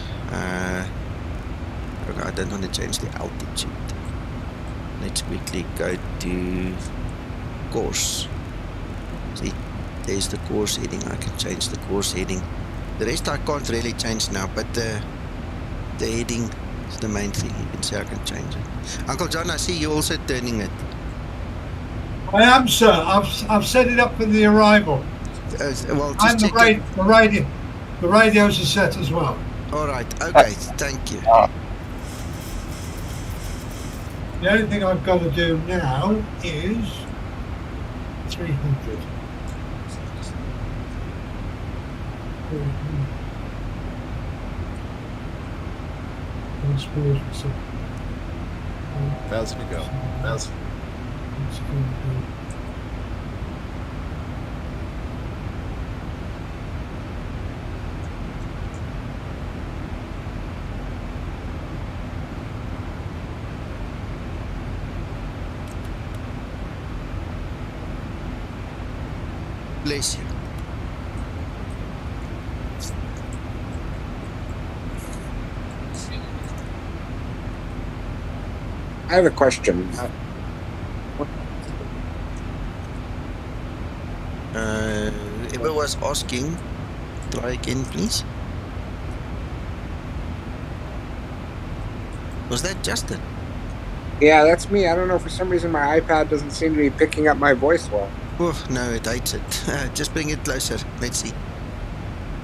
okay, I don't want to change the altitude. Let's quickly go to course. See, there's the course heading. I can change the course heading. The rest I can't really change now, but the The heading is the main thing. You can see I can change it. Uncle John, I see you also turning it. I am, sir. I've set it up for the arrival. Well, And just check it. the radios are set as well. All right. Okay. Thank you. The only thing I've got to do now is 300. So, 1,000 to go. 1,000. Bless you. I have a question. Whoever was asking, try again, please. Was that Justin? Yeah, that's me. I don't know, for some reason my iPad doesn't seem to be picking up my voice well. Oh, no, it hates it. Just bring it closer. Let's see.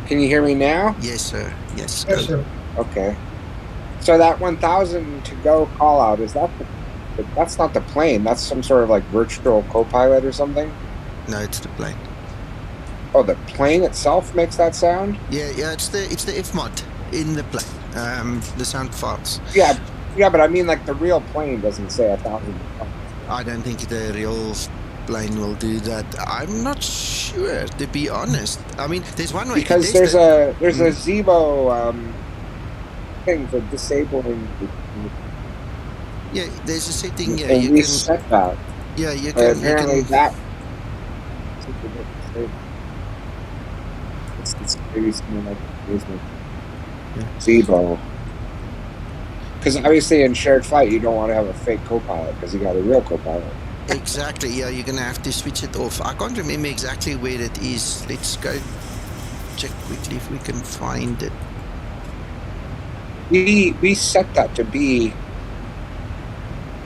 Can you hear me now? Yes, sir. Yes. yes, sir. Okay. So that 1,000 to go call out, is that that's not the plane, that's some sort of like virtual co-pilot or something? No, it's the plane. Oh, the plane itself makes that sound? Yeah, it's the F mod in the plane. The sound files. Yeah, but I mean, like, the real plane doesn't say 1,000. I don't think the real plane will do that. I'm not sure, to be honest. I mean, there's one way Because to test there's a Zibo thing for disabling. Yeah, there's a setting. Yeah, and you we can. set that. Yeah, you But can. apparently You can. that. It's maybe something like Zibo. Because obviously in shared flight you don't want to have a fake co-pilot because you got a real co-pilot. Exactly. Yeah, you're gonna have to switch it off. I can't remember exactly where it is. Let's go check quickly if we can find it. We set that to be,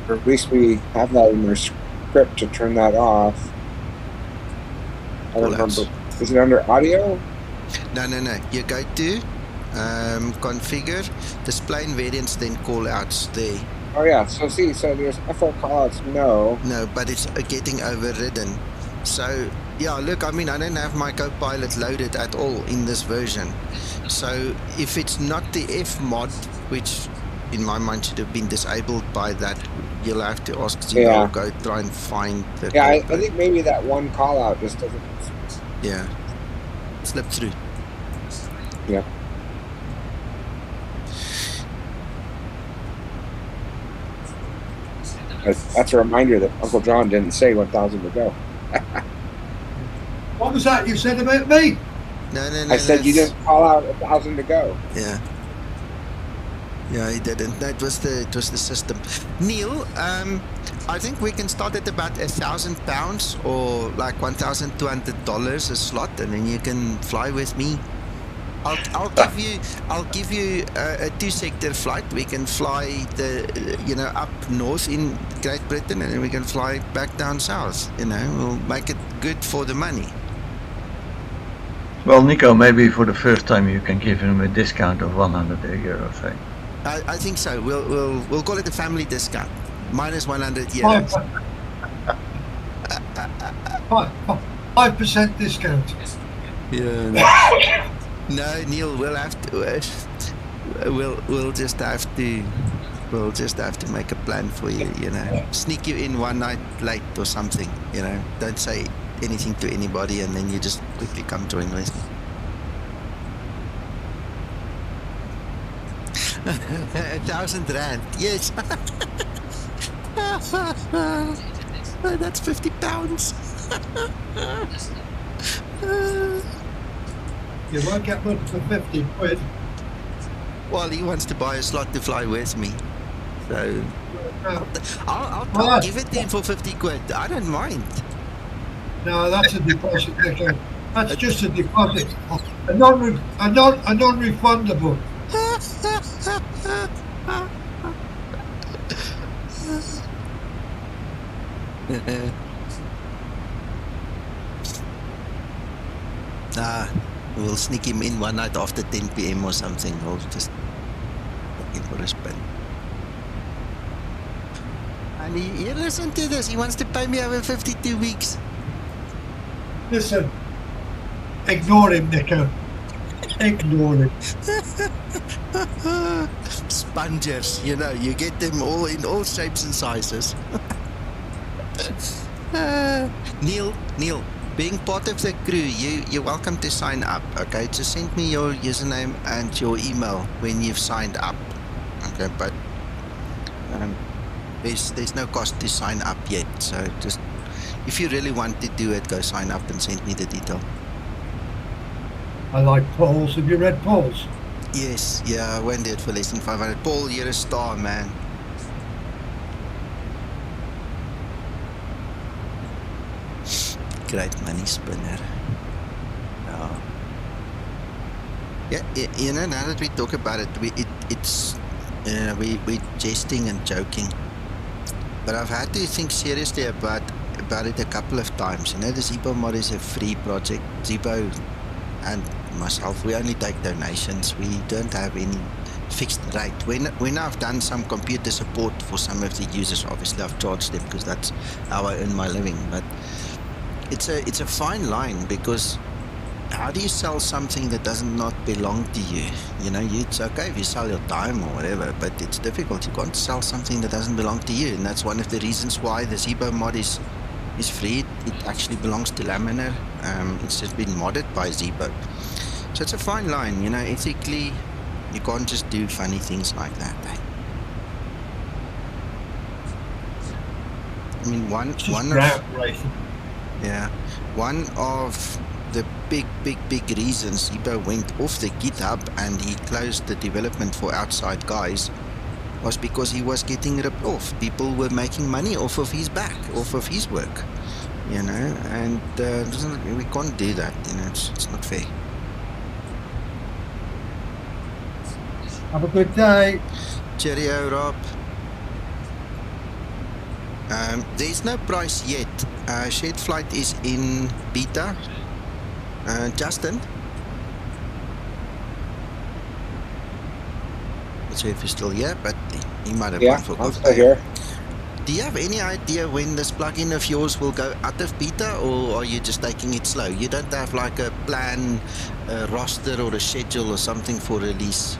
or at least we have that in our script to turn that off. I don't remember. Is it under audio? No. You go to configure, display invariants, then call outs there. Oh yeah, so there's FO callouts, no. No, but it's getting overridden. So, yeah, look, I mean, I don't have my Copilot loaded at all in this version. So, if it's not the F mod, which in my mind should have been disabled by that, you'll have to ask Zibo, go try and find the... Yeah, I think maybe that one callout just doesn't... Yeah, slip through. Yeah. That's a reminder that Uncle John didn't say 1,000 to go. What was that you said about me? No. I said you didn't call out 1,000 to go. Yeah. Yeah, he didn't. No, it was the system. Neil, I think we can start at about £1,000 or like $1,200 a slot, and then you can fly with me. I'll give you a 2-sector flight. We can fly up north in Great Britain, and then we can fly back down south. We'll make it good for the money. Well, Nico, maybe for the first time you can give him a discount of €100, say. I think so. We'll call it a family discount. Minus €100. 5% discount. Yeah. No, Neil, we'll have to. We'll just have to. We'll just have to make a plan for you. Sneak you in one night late or something. Don't say anything to anybody, and then you just quickly come join with me. R1,000, yes. That's £50. You won't get much for 50 quid. Well, he wants to buy a slot to fly with me, so I'll give it to him for 50 quid. I don't mind. No, that's a deposit. That's just a deposit. A non-refundable. We'll sneak him in one night after 10 p.m. or something. We'll just take him for a spin. And he listen to this. He wants to pay me over 52 weeks. Listen, ignore him, Nico. Ignore him. Spongers, you know, you get them all in all shapes and sizes. Neil, being part of the crew, you're welcome to sign up, okay? Just send me your username and your email when you've signed up, okay? But there's no cost to sign up yet, so just if you really want to do it, go sign up and send me the detail. I like polls. Have you read polls? Yes, yeah, I went there for less than 500. Paul, you're a star, man. Great money spinner. Yeah, you know, now that we talk about it, we're jesting and joking. But I've had to think seriously about it a couple of times. You know, the Zibo Mod is a free project. Zibo and myself, we only take donations. We don't have any fixed rate. When I've done some computer support for some of the users, obviously I've charged them because that's how I earn my living. But it's a fine line, because how do you sell something that does not belong to you? You know, it's okay if you sell your time or whatever, but it's difficult. You can't sell something that doesn't belong to you, and that's one of the reasons why the Zibo Mod is free. It actually belongs to Laminar. It's just been modded by Zibo. So it's a fine line, you know. Ethically, you can't just do funny things like that. I mean, one of the big reasons Zibo went off the GitHub and he closed the development for outside guys was because he was getting ripped off. People were making money off of his back, off of his work, you know, and we can't do that, you know. It's not fair. Have a good day. Cheerio, Rob. There's no price yet. Shared flight is in beta. Justin? Not sure if he's still here, but he might have gone for I'm still here. Do you have any idea when this plugin of yours will go out of beta, or are you just taking it slow? You don't have like a plan, a roster or a schedule or something for release?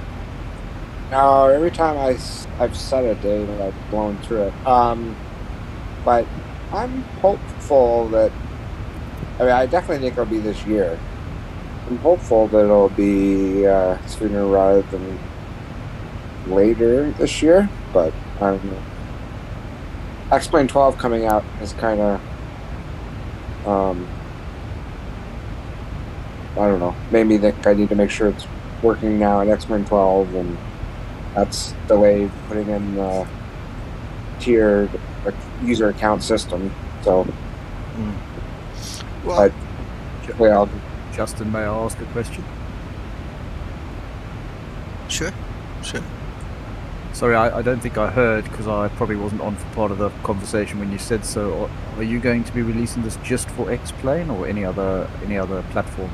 No, every time I've set a date and I've blown through it. But I'm hopeful that, I definitely think it'll be this year. I'm hopeful that it'll be sooner rather than later this year, but I don't know. X-Plane 12 coming out is kind of, I don't know, made me think I need to make sure it's working now in X-Plane 12, and that's delayed putting in the tiered user account system. So, well, Justin, may I ask a question? Sure. Sorry, I don't think I heard, because I probably wasn't on for part of the conversation when you said so. Are you going to be releasing this just for X-Plane or any other platform?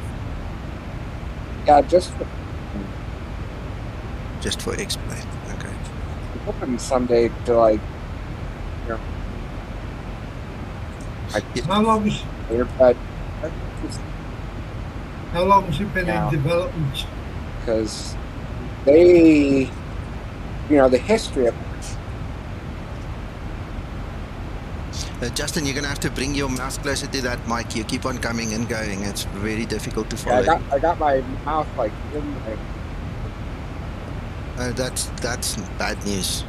Yeah, just for X-Plane. Okay. I'm hoping someday to, like, you know, How long has it been now, in development? because they, the history of Justin, you're going to have to bring your mouse closer to that mic. You keep on coming and going. It's very difficult to follow. Yeah, I got my mouth like in my... That's bad news.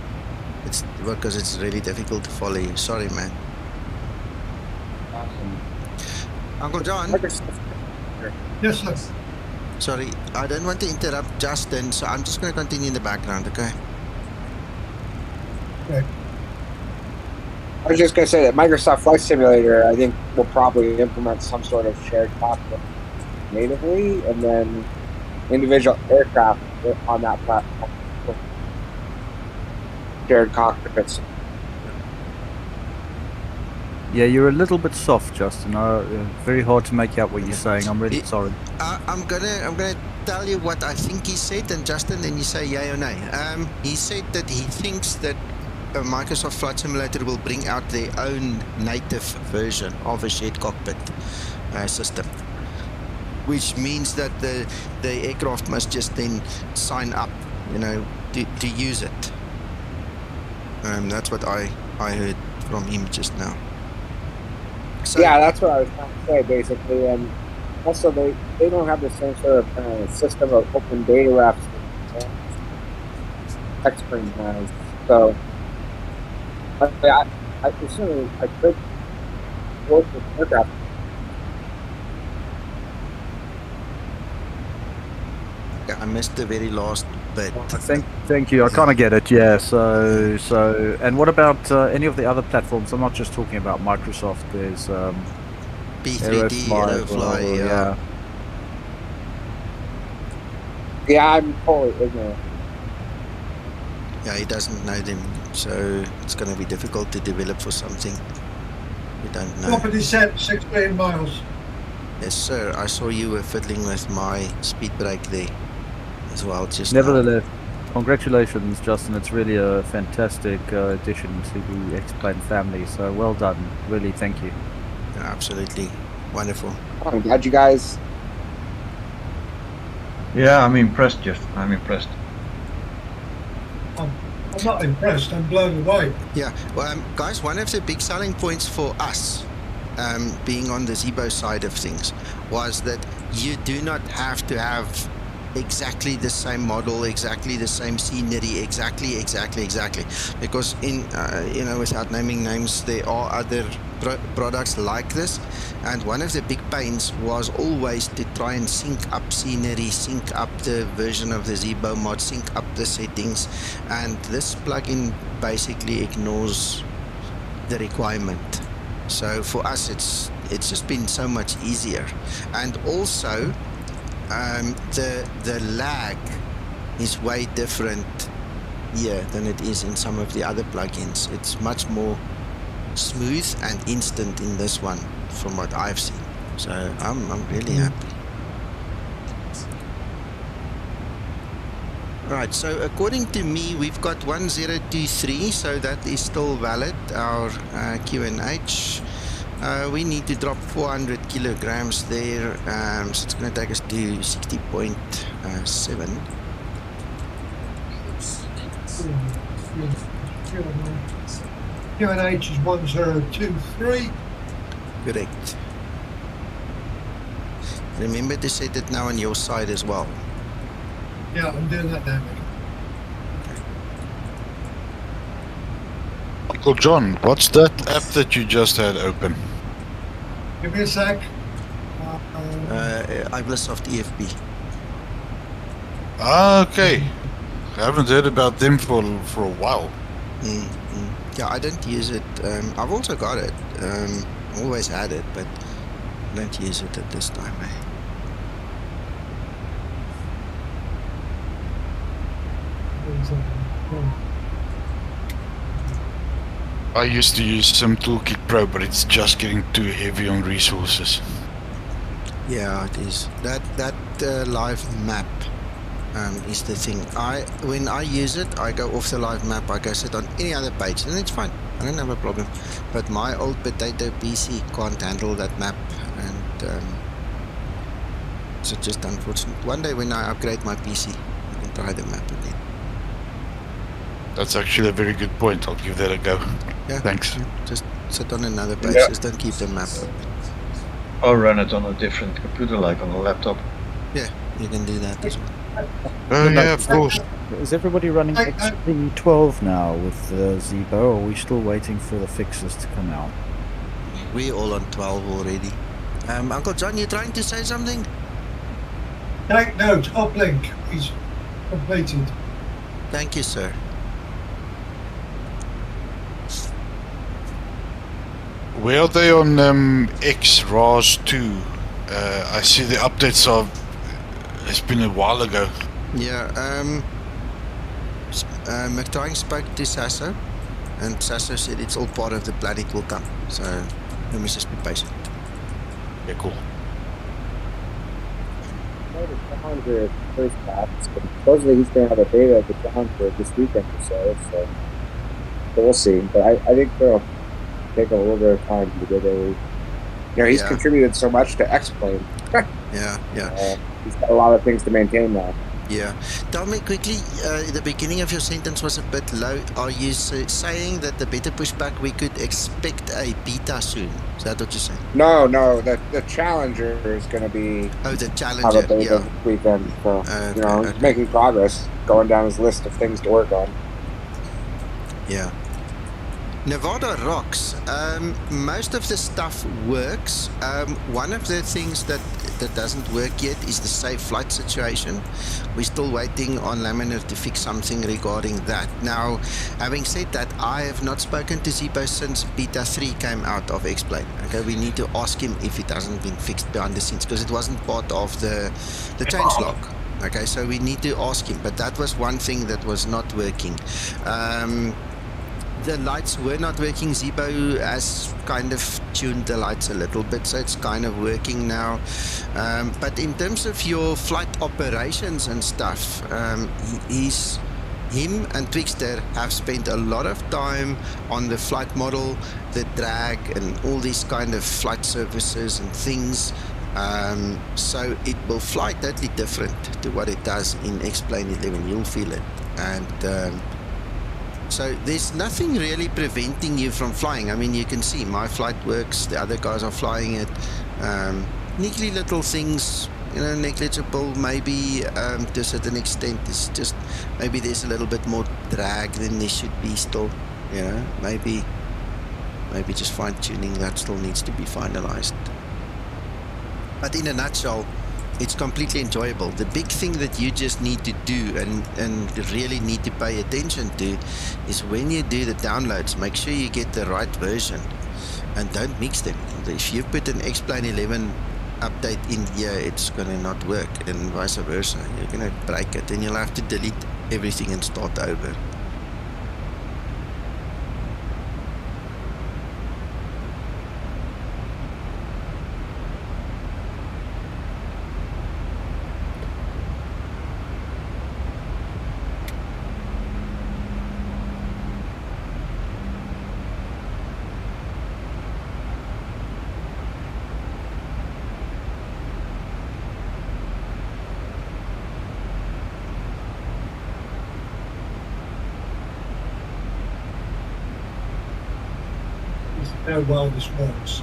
It's because it's really difficult to follow you. Sorry, man. Uncle John? Yes, sir. Sorry, I don't want to interrupt Justin, so I'm just going to continue in the background, okay? Okay. I was just going to say that Microsoft Flight Simulator, I think, will probably implement some sort of shared cockpit natively, and then individual aircraft on that platform will shared cockpits. Yeah, you're a little bit soft, Justin. Very hard to make out what you're saying. I'm really sorry. I'm gonna tell you what I think he said, and Justin, then you say yay or nay. He said that he thinks that Microsoft Flight Simulator will bring out their own native version of a shared cockpit system, which means that the aircraft must just then sign up, to use it. That's what I heard from him just now. So, Yeah, that's what I was trying to say, basically. And also, they don't have the same sort of system of open data wraps that TechSpring has. So, I assume I could work with aircraft. yeah, I missed the very last bit. Thank you. I kind of get it. Yeah. So, and what about any of the other platforms? I'm not just talking about Microsoft. There's P3D, Aerofly, yeah. Yeah, I'm totally ignorant. Yeah, he doesn't know them, so it's going to be difficult to develop for something we don't know. Property set 16 miles. Yes, sir. I saw you were fiddling with my speed brake there as well. Just now. Nevertheless, congratulations, Justin. It's really a fantastic addition to the X-Plane family. So well done. Really, thank you. Yeah, absolutely wonderful. I'm glad you guys. Yeah, I'm impressed, Jeff. I'm impressed. I'm not impressed, I'm blown away. Yeah, well, guys, one of the big selling points for us, being on the Zibo side of things, was that you do not have to have exactly the same model, exactly the same scenery, exactly, because in without naming names, there are other products like this, and one of the big pains was always to try and sync up scenery, sync up the version of the Zibo mod, sync up the settings, and this plugin basically ignores the requirement. So for us, it's just been so much easier, and also the lag is way different here than it is in some of the other plugins. It's much more smooth and instant in this one from what I've seen, so I'm really happy. Right, so according to me, we've got 1023, so that is still valid, our QNH. We need to drop 400 kilograms there, so it's going to take us to 60.7. QNH is 1023. Correct. Remember to set it now on your side as well. Yeah, I'm doing that now. Uncle John, what's that app that you just had open? Give me a sec. Microsoft EFB. Ah, okay. I haven't heard about them for a while. Yeah, I don't use it. I've also got it. Always had it, but don't use it at this time. I used to use some Toolkit Pro, but it's just getting too heavy on resources. Yeah, it is. That live map is the thing. When I use it, I go off the live map. I go sit on any other page, and it's fine. I don't have a problem. But my old potato PC can't handle that map, and so just unfortunate. One day when I upgrade my PC, I can try the map again. That's actually a very good point. I'll give that a go. Yeah. Thanks. Just sit on another page. Yeah. Just don't keep the map up. Or run it on a different computer, like on a laptop. Yeah, you can do that as well. Oh yeah, of course. Is everybody running XP12 now with Zibo, or are we still waiting for the fixes to come out? We're all on 12 already. Uncle John, you trying to say something? Take note, uplink is completed. Thank you, sir. Where are they on X RAS 2? I see the updates are. It's been a while ago. Yeah. McTrying spoke to Sasso, and Sasso said it's all part of the plan, it will come. So we must just be patient. Yeah, cool. The Challenger first class, but supposedly he's going to have a beta of the Challenger this weekend or so we'll see. But I think they'll take a little bit of time to get a. He's contributed so much to X-Plane. Yeah. He's got a lot of things to maintain now. Yeah. Tell me quickly, the beginning of your sentence was a bit low. Are you saying that the beta pushback, we could expect a beta soon? Is that what you're saying? No, the Challenger is going to be... Oh, the Challenger, this weekend. So, he's making progress, going down his list of things to work on. Yeah. Nevada rocks. Most of the stuff works. One of the things that doesn't work yet is the safe flight situation. We're still waiting on Laminar to fix something regarding that. Now, having said that, I have not spoken to Zibo since Beta 3 came out of X-Plane. Okay, we need to ask him if it hasn't been fixed behind the scenes, because it wasn't part of the changelog. Okay, so we need to ask him, but that was one thing that was not working. The lights were not working. Zibo has kind of tuned the lights a little bit, so it's kind of working now. But in terms of your flight operations and stuff, him and Twixter have spent a lot of time on the flight model, the drag, and all these kind of flight services and things. So it will fly totally different to what it does in X-Plane 11. You'll feel it. And so there's nothing really preventing you from flying. I mean, you can see my flight works, the other guys are flying it. Neatly little things, negligible maybe to a certain extent. It's just maybe there's a little bit more drag than there should be still. Maybe just fine-tuning that still needs to be finalized. But in a nutshell, it's completely enjoyable. The big thing that you just need to do and really need to pay attention to is when you do the downloads, make sure you get the right version and don't mix them. If you put an X-Plane 11 update in here, it's going to not work, and vice versa. You're going to break it and you'll have to delete everything and start over. How well this works.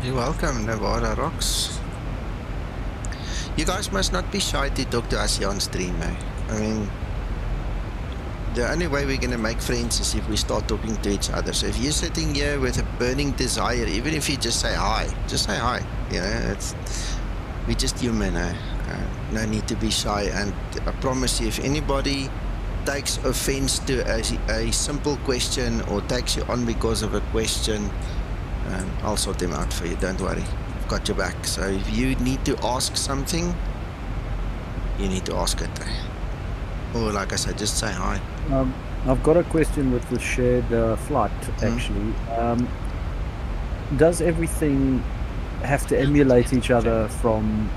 You're welcome, Nevada Rocks. You guys must not be shy to talk to us here on stream, eh? I mean, the only way we're going to make friends is if we start talking to each other. So if you're sitting here with a burning desire, even if you just say hi, we're just human, eh? No need to be shy. And I promise you, if anybody takes offense to a simple question or takes you on because of a question, I'll sort them out for you, don't worry. I've got your back. So if you need to ask something, you need to ask it. Or like I said, just say hi. I've got a question with the shared flight, actually. Does everything have to emulate each other from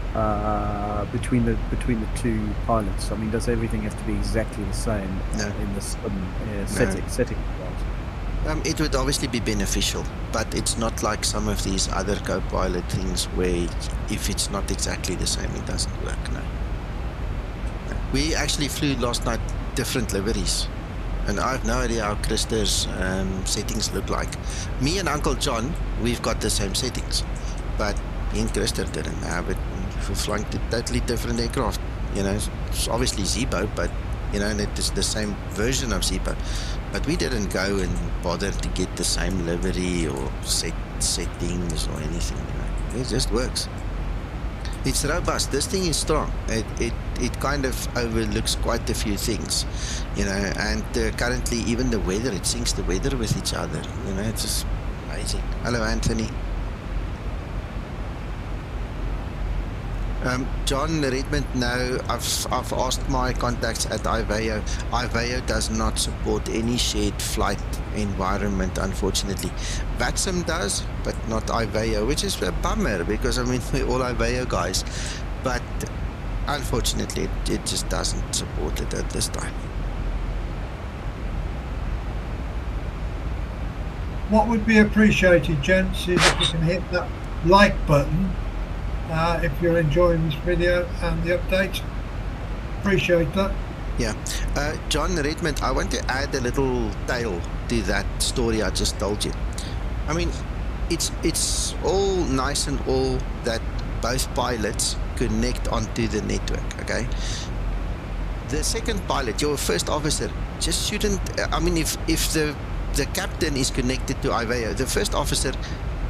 between the two pilots? I mean, does everything have to be exactly the same in the setting? It would obviously be beneficial, but it's not like some of these other co-pilot things where if it's not exactly the same, it doesn't work. No. We actually flew last night different liveries. And I have no idea how Krister's settings look like. Me and Uncle John, we've got the same settings, but me and Krister didn't have it. We're flying to totally different aircraft. It's obviously Zibo, but and it is the same version of Zibo. But we didn't go and bother to get the same livery or settings or anything. It just works. It's robust. This thing is strong. It kind of overlooks quite a few things, and currently even the weather, it syncs the weather with each other. It's just amazing. Hello, Anthony. John Redmond, no, I've asked my contacts at IVAO. IVAO does not support any shared flight environment, unfortunately. VATSIM does, but not IVAO, which is a bummer because, we're all IVAO guys. But unfortunately, it just doesn't support it at this time. What would be appreciated, gents, is if you can hit that like button if you're enjoying this video and the update. Appreciate that. Yeah. John Redmond, I want to add a little tail to that story I just told you. It's all nice and all that both pilots connect onto the network, okay? The second pilot, your first officer, just shouldn't... if the captain is connected to IVAO, the first officer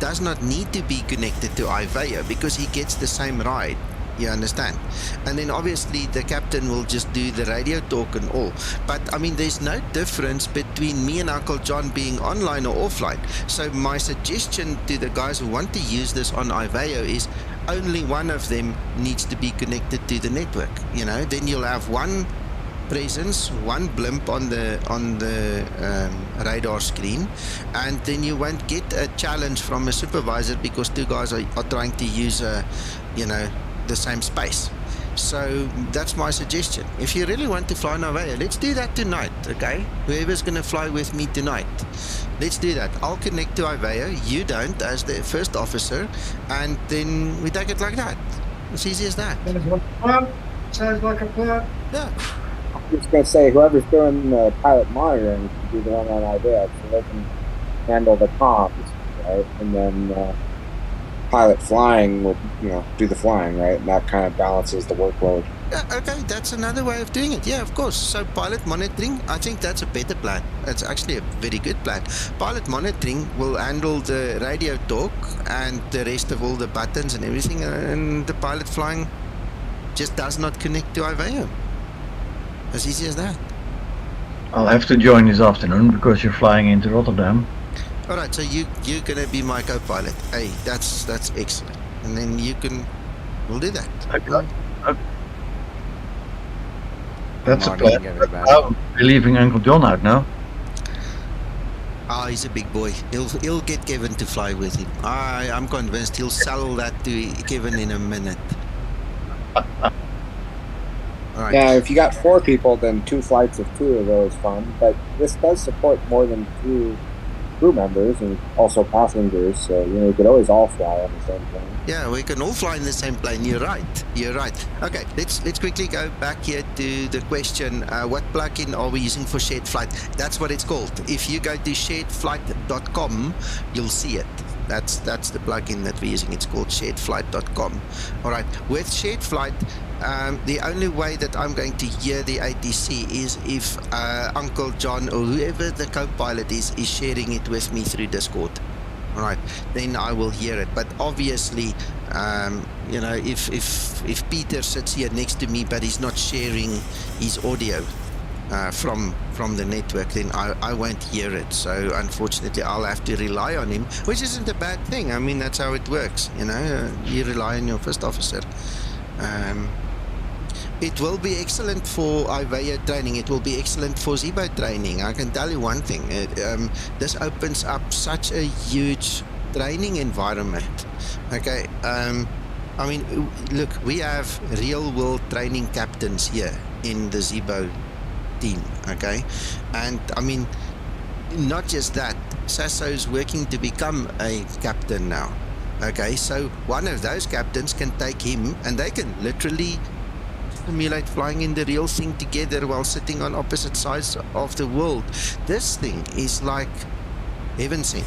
does not need to be connected to IVAO because he gets the same ride. You understand? And then obviously the captain will just do the radio talk and all. But there's no difference between me and Uncle John being online or offline. So my suggestion to the guys who want to use this on IVAO is only one of them needs to be connected to the network. Then you'll have one presence, one blimp on the radar screen, and then you won't get a challenge from a supervisor because two guys are trying to use the same space. So that's my suggestion. If you really want to fly on IVAO, let's do that tonight, okay? Whoever's going to fly with me tonight, let's do that. I'll connect to IVAO, you don't as the first officer, and then we take it like that. As easy as that. Sounds like a plan. Yeah. I'm just going to say, whoever's doing the pilot monitoring should be the one on IVAO, so they can handle the comms, right? And then pilot flying will, do the flying, right? And that kind of balances the workload. Yeah, okay, that's another way of doing it. Yeah, of course. So pilot monitoring, I think that's a better plan. That's actually a very good plan. Pilot monitoring will handle the radio talk and the rest of all the buttons and everything, and the pilot flying just does not connect to IVAO. As easy as that. I'll have to join this afternoon because you're flying into Rotterdam. Alright, so you're gonna be my co-pilot. Hey, that's excellent. And then we'll do that. Okay. That's a Morning, plan. everybody. Oh, we're leaving Uncle John out now. He's a big boy. He'll get Kevin to fly with him. I'm convinced he'll sell that to Kevin in a minute. Right. Yeah, if you got 4 people, then 2 flights of 2 are always fun. But this does support more than 2 crew members and also passengers, so you could always all fly on the same plane. Yeah, we can all fly in the same plane. You're right. Okay, let's quickly go back here to the question: what plugin are we using for shared flight? That's what it's called. If you go to sharedflight.com, you'll see it. That's the plugin that we're using. It's called sharedflight.com. All right. With shared flight, the only way that I'm going to hear the ATC is if Uncle John or whoever the co-pilot is sharing it with me through Discord. All right. Then I will hear it. But obviously, if Peter sits here next to me but he's not sharing his audio from the network, then I won't hear it. So unfortunately I'll have to rely on him, which isn't a bad thing. I mean, that's how it works, you rely on your first officer. It will be excellent for IVAO training. It will be excellent for Zibo training. I can tell you one thing, this opens up such a huge training environment. Okay, I mean, look, we have real world training captains here in the Zibo team, okay? And I mean, not just that, Sasso's working to become a captain now, okay? So one of those captains can take him and they can literally simulate flying in the real thing together while sitting on opposite sides of the world. This thing is like heaven sent.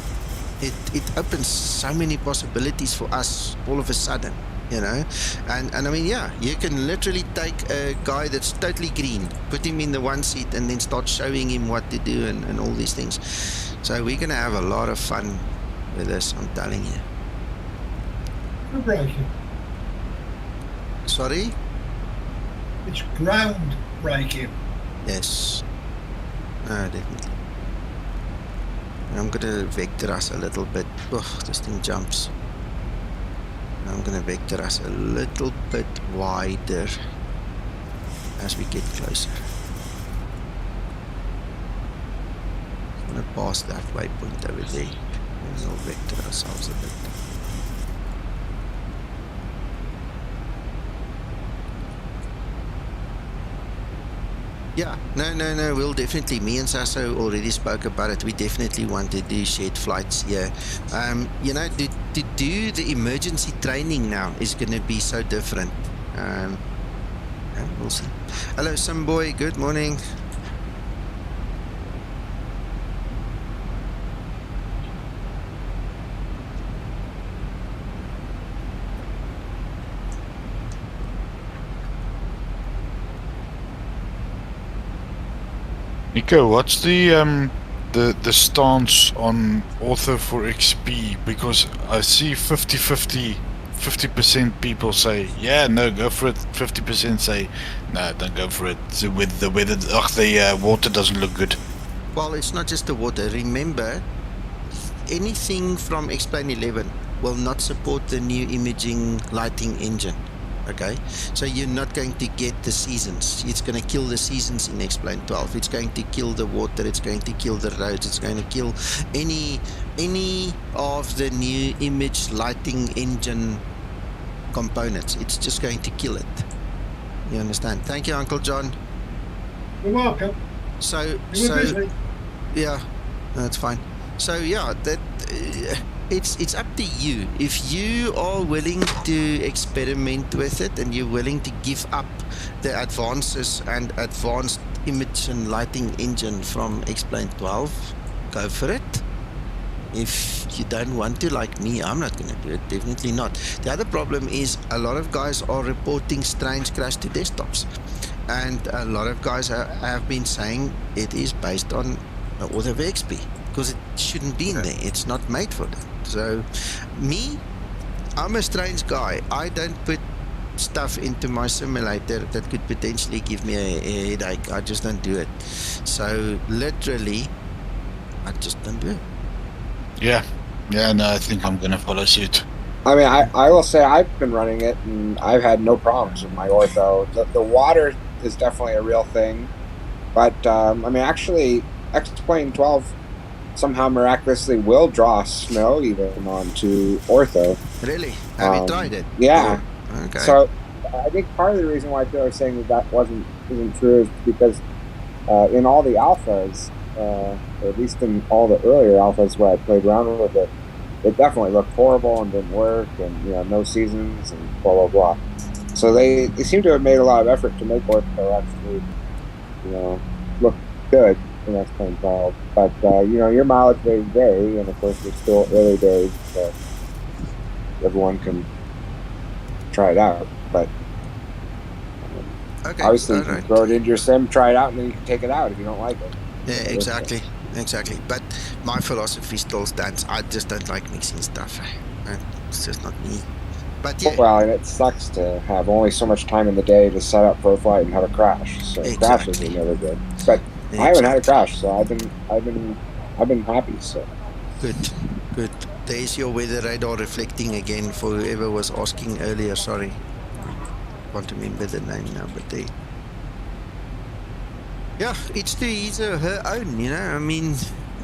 It opens so many possibilities for us all of a sudden, you know. And I mean, yeah, you can literally take a guy that's totally green, put him in the one seat, and then start showing him what to do and all these things. So we're gonna have a lot of fun with this, I'm telling you. We're breaking. Sorry? It's ground breaking. Yes. No, definitely. I'm gonna vector us a little bit. Oh, this thing jumps. I'm gonna vector us a little bit wider as we get closer. I'm gonna pass that waypoint over there and we'll vector ourselves a bit. Yeah, no, we'll definitely, me and Sasso already spoke about it, we definitely want to do shared flights here. You know, to do the emergency training now is going to be so different. We'll see. Hello, Simboy, good morning. Nico, what's the stance on Ortho for XP? Because I see 50% people say, yeah, no, go for it. 50% say, no, don't go for it. So with the weather, the water doesn't look good. Well, it's not just the water. Remember, anything from X-Plane 11 will not support the new imaging lighting engine. Okay, so you're not going to get the seasons. It's going to kill the seasons in X-Plane 12. It's going to kill the water. It's going to kill the roads. It's going to kill any of the new image lighting engine components. It's just going to kill it. You understand? Thank you, Uncle John. You're welcome. So busy. Yeah, that's fine. So yeah, that. It's up to you. If you are willing to experiment with it and you're willing to give up the advances and advanced image and lighting engine from X-Plane 12, go for it. If you don't want to, like me, I'm not going to do it, definitely not. The other problem is a lot of guys are reporting strange crash to desktops, and a lot of guys have been saying it is based on Ortho XP, because it shouldn't be in there. It's not made for that. So me, I'm a strange guy. I don't put stuff into my simulator that could potentially give me a headache. I just don't do it. So literally, I just don't do it. Yeah, no, I think I'm gonna follow suit. I mean, I will say I've been running it and I've had no problems with my Ortho. The water is definitely a real thing, but I mean, actually, X-Plane 12 somehow miraculously will draw snow even onto Ortho. Really? Have you tried it? Yeah. Oh, okay. So I think part of the reason why people are saying that isn't true is because in all the alphas, or at least in all the earlier alphas where I played around with it, it definitely looked horrible and didn't work, and no seasons and blah blah blah. So they seem to have made a lot of effort to make Ortho actually, look good. That's X-Plane 12, but your mileage may vary, and of course it's still early days, so everyone can try it out. But obviously, you can throw it into your sim, try it out, and then you can take it out if you don't like it. Yeah, exactly. But my philosophy still stands. I just don't like mixing stuff. It's just not me. But yeah. Well, and it sucks to have only so much time in the day to set up for a flight and have a crash. So crashes are never good. But I haven't had a crash, so I've been happy. So good. There's your weather radar reflecting again for whoever was asking earlier. Sorry, I can't remember the name now, but they. Yeah, each to his or her own. I mean,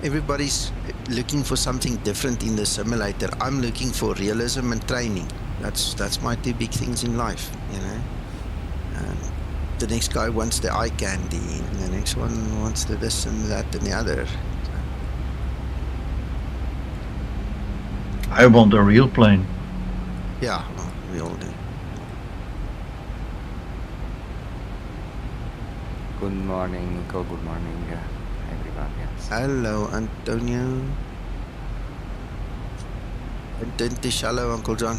everybody's looking for something different in the simulator. I'm looking for realism and training. That's my two big things in life. The next guy wants the eye candy, and the next one wants the this and that and the other. I want a real plane. Yeah, well, we all do. Good morning, Nico. Good morning, everyone. Yes. Hello, Antonio. And then to shallow, Uncle John.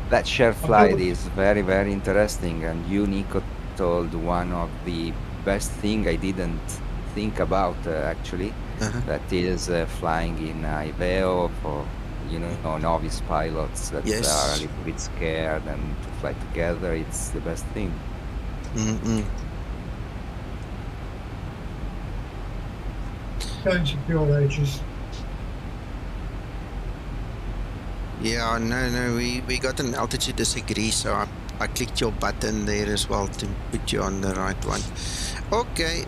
That share flight is very, very interesting. And you, Nico, told one of the best thing I didn't think about actually. That is flying in IVEO for novice pilots that are a little bit scared, and to fly together, it's the best thing. Don't secure ages. Yeah, no, we got an altitude disagree, so I clicked your button there as well to put you on the right one. Okay,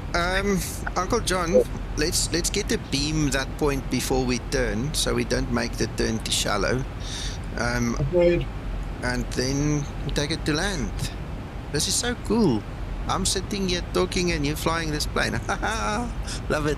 Uncle John, let's get a beam that point before we turn, so we don't make the turn to shallow. Agreed. And then we take it to land. This is so cool. I'm sitting here talking and you're flying this plane. Love it.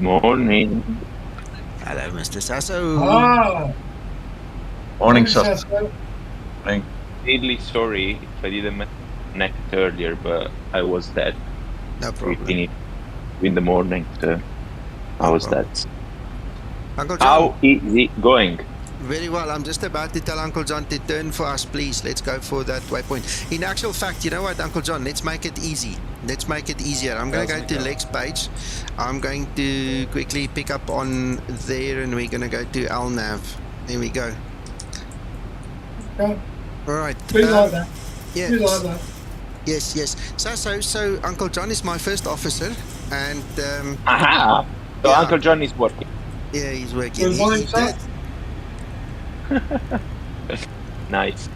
Morning. Hello, Mr. Sasso. Morning, Sasso. Morning. Really sorry if I didn't connect earlier, but I was dead. No problem. In the morning, so I was dead. Uncle John. How is it going? Very well. I'm just about to tell Uncle John to turn for us, please. Let's go for that waypoint. In actual fact, you know what, Uncle John? Let's make it easy. Let's make it easier. I'm going to go to Lex page. I'm going to quickly pick up on there, and we're going to go to LNAV. There we go. Okay. All right. Be like that. Yeah. Be like that. Yes. So Uncle John is my first officer, and Aha! So yeah. Uncle John is working. Yeah, he's working. He's dead. Nice.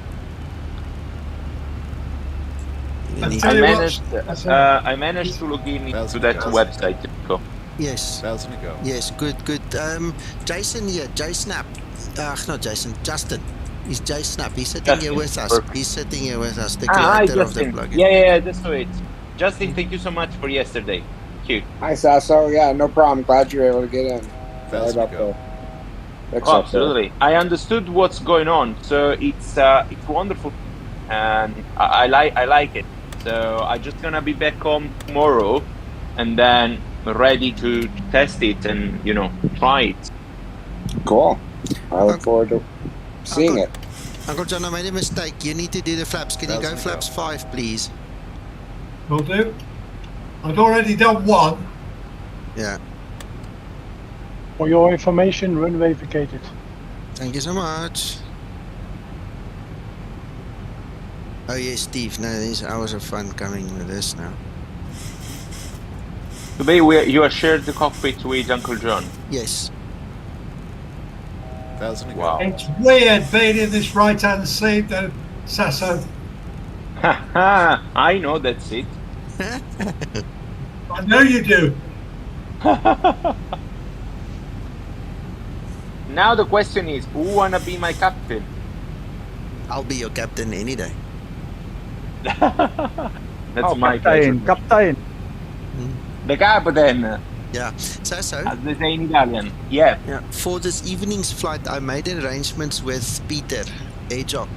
I managed to log in to that website. Go. Yes. Yes, good. Jason here, JSnap. Not Jason, Justin. He's JSnap. He's sitting here with us. Perfect. He's sitting here with us, the creator of the plugin. Yeah, that's it. Justin, thank you so much for yesterday. Thank you. Hi, Sasso. Yeah, no problem. Glad you were able to get in. Absolutely. I understood what's going on, so it's wonderful, and I like it. So I'm just gonna be back home tomorrow, and then ready to test it and try it. Cool. I look forward to seeing it. Uncle John, I made a mistake. You need to do the flaps. Can you go flaps 5, please? Will do. I've already done one. Yeah. For your information, runway vacated. Thank you so much. Oh yes, Steve. No, these hours of fun coming with this now. Today you are shared the cockpit with Uncle John. Yes. Wow. It's weird being in this right-hand seat, though, Sasso. I know that's it. I know you do. Now the question is, who wanna be my captain? I'll be your captain any day. That's my pleasure. Captain. The captain. Yeah. So. As they say in Italian. Yeah. For this evening's flight, I made arrangements with Peter, Edinburgh,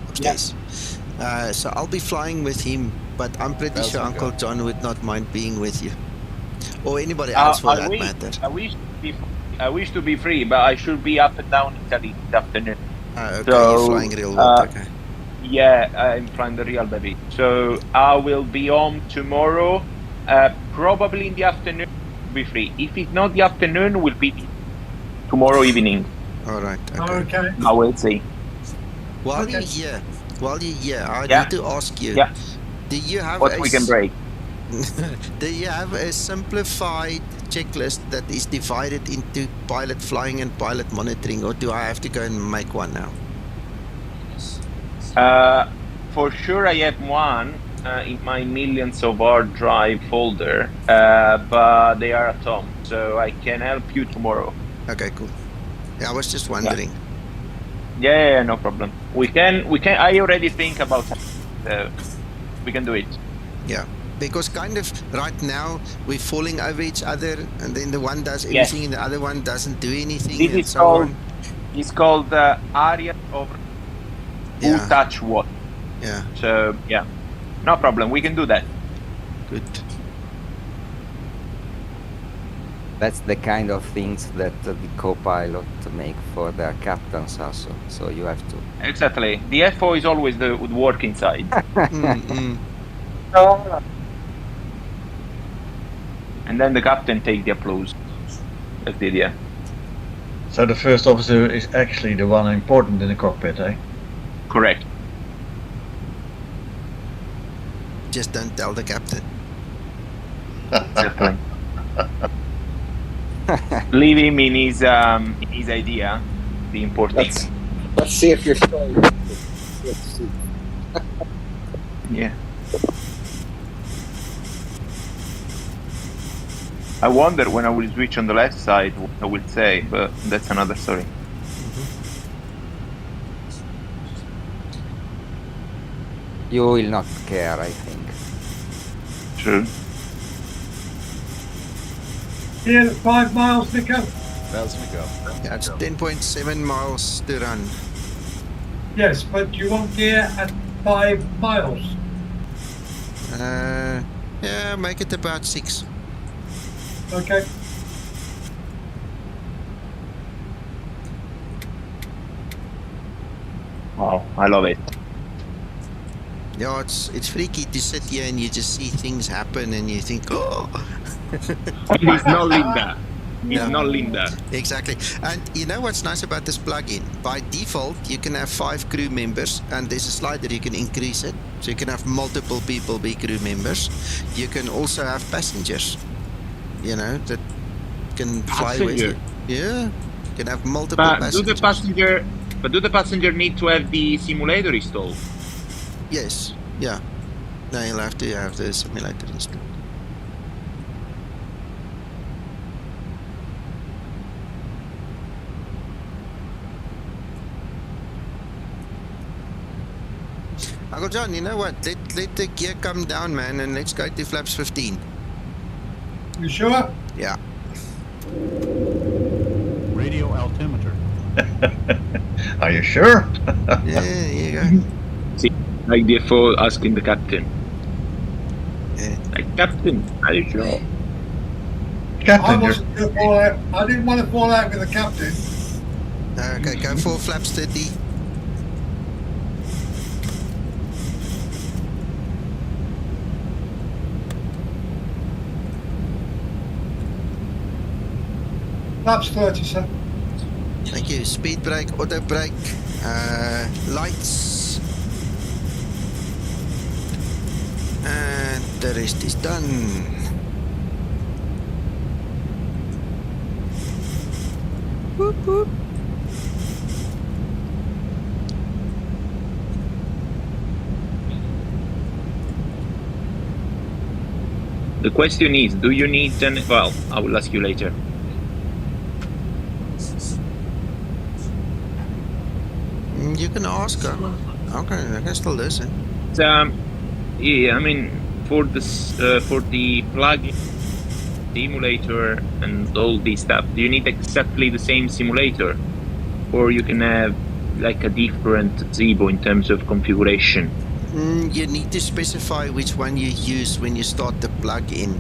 upstairs. Yeah. So I'll be flying with him, but I'm pretty sure Uncle John would not mind being with you, or anybody else for that matter. I wish to be free, but I should be up and down Italy this afternoon. Okay, so, you're flying real well, okay. Yeah, I'm flying the real baby. So I will be home tomorrow, probably in the afternoon, be free. If it's not the afternoon, will be tomorrow evening. All right, okay. I will see. While you're here, I need to ask you, do you have what we can break? Do you have a simplified checklist that is divided into pilot flying and pilot monitoring, or do I have to go and make one now? For sure, I have one in my millions of hard drive folder, but they are at home, so I can help you tomorrow. Okay, cool. Yeah, I was just wondering. Yeah, no problem. We can. I already think about it, so we can do it. Yeah, because kind of right now we're falling over each other, and then the one does everything and the other one doesn't do anything. This and is so called. on. It's called area of who touch what. Yeah. So yeah, no problem. We can do that. Good. That's the kind of things that the co-pilot make for their captains also. So you have to. Exactly. The FO is always the working side. And then the captain takes the applause. That's the idea. So the first officer is actually the one important in the cockpit, eh? Correct. Just don't tell the captain. Exactly. Leave him in his idea. The important. Let's see if you're still. Yeah. I wonder when I will switch on the left side what I will say, but that's another story. You will not care, I think. True. Here, 5 miles, Nico. 1,000 to go. Yeah, it's 10.7 miles to run. Yes, but you want gear at 5 miles. Yeah, make it about 6. Okay. Wow, I love it. Yeah, it's freaky to sit here and you just see things happen and you think, oh. It's not Linda. It's not Linda. Exactly. And you know what's nice about this plugin? By default, you can have 5 crew members, and there's a slider you can increase it. So you can have multiple people be crew members. You can also have passengers, you know, that can fly with you. Yeah, you can have multiple passengers. Do the passenger need to have the simulator installed? Yes, yeah. No, you'll have to have the simulator installed. Uncle John, you know what? Let the gear come down, man, and let's go to flaps 15. You sure? Yeah. Radio altimeter. Are you sure? Yeah, there you go. See, like the FO asking the captain. Yeah. Like, Captain, are you sure? Captain, I didn't want to fall out with the captain. Okay, go for flaps 30. Flaps 30, sir. Thank you. Speed brake, auto brake, lights. And the rest is done. Whoop, whoop. The question is, do you need an... Well, I will ask you later. You can ask her. Okay, I can still listen. Yeah, I mean, for the plug-in simulator and all this stuff, do you need exactly the same simulator, or you can have like a different Zibo in terms of configuration? You need to specify which one you use when you start the plug-in.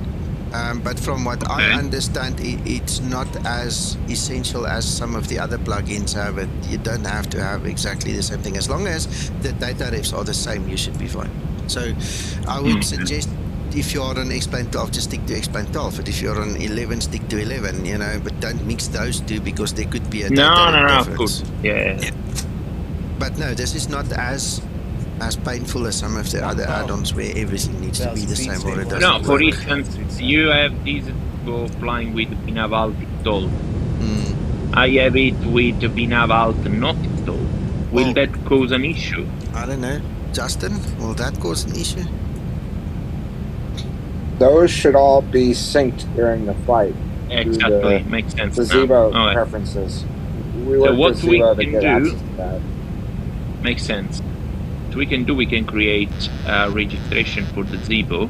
But from what I understand, it's not as essential as some of the other plugins have it. You don't have to have exactly the same thing. As long as the data refs are the same, you should be fine. So I would suggest, if you're on X-Plane 12, just stick to X-Plane 12. But if you're on 11, stick to 11, you know. But don't mix those two, because there could be a data ref difference. Of course. Yeah. But no, this is not as painful as some of the other add-ons where everything needs to be the same or it doesn't No, for work. instance, you have these go flying with VNAV alt installed. I have it with VNAV alt not installed. Will that cause an issue? I don't know. Justin, will that cause an issue? Those should all be synced during the flight. Exactly, makes sense. The now. Zibo Alright. preferences. We So worked what with we Zibo to can get do- access to that. Makes sense. So we can create a registration for the Zibo.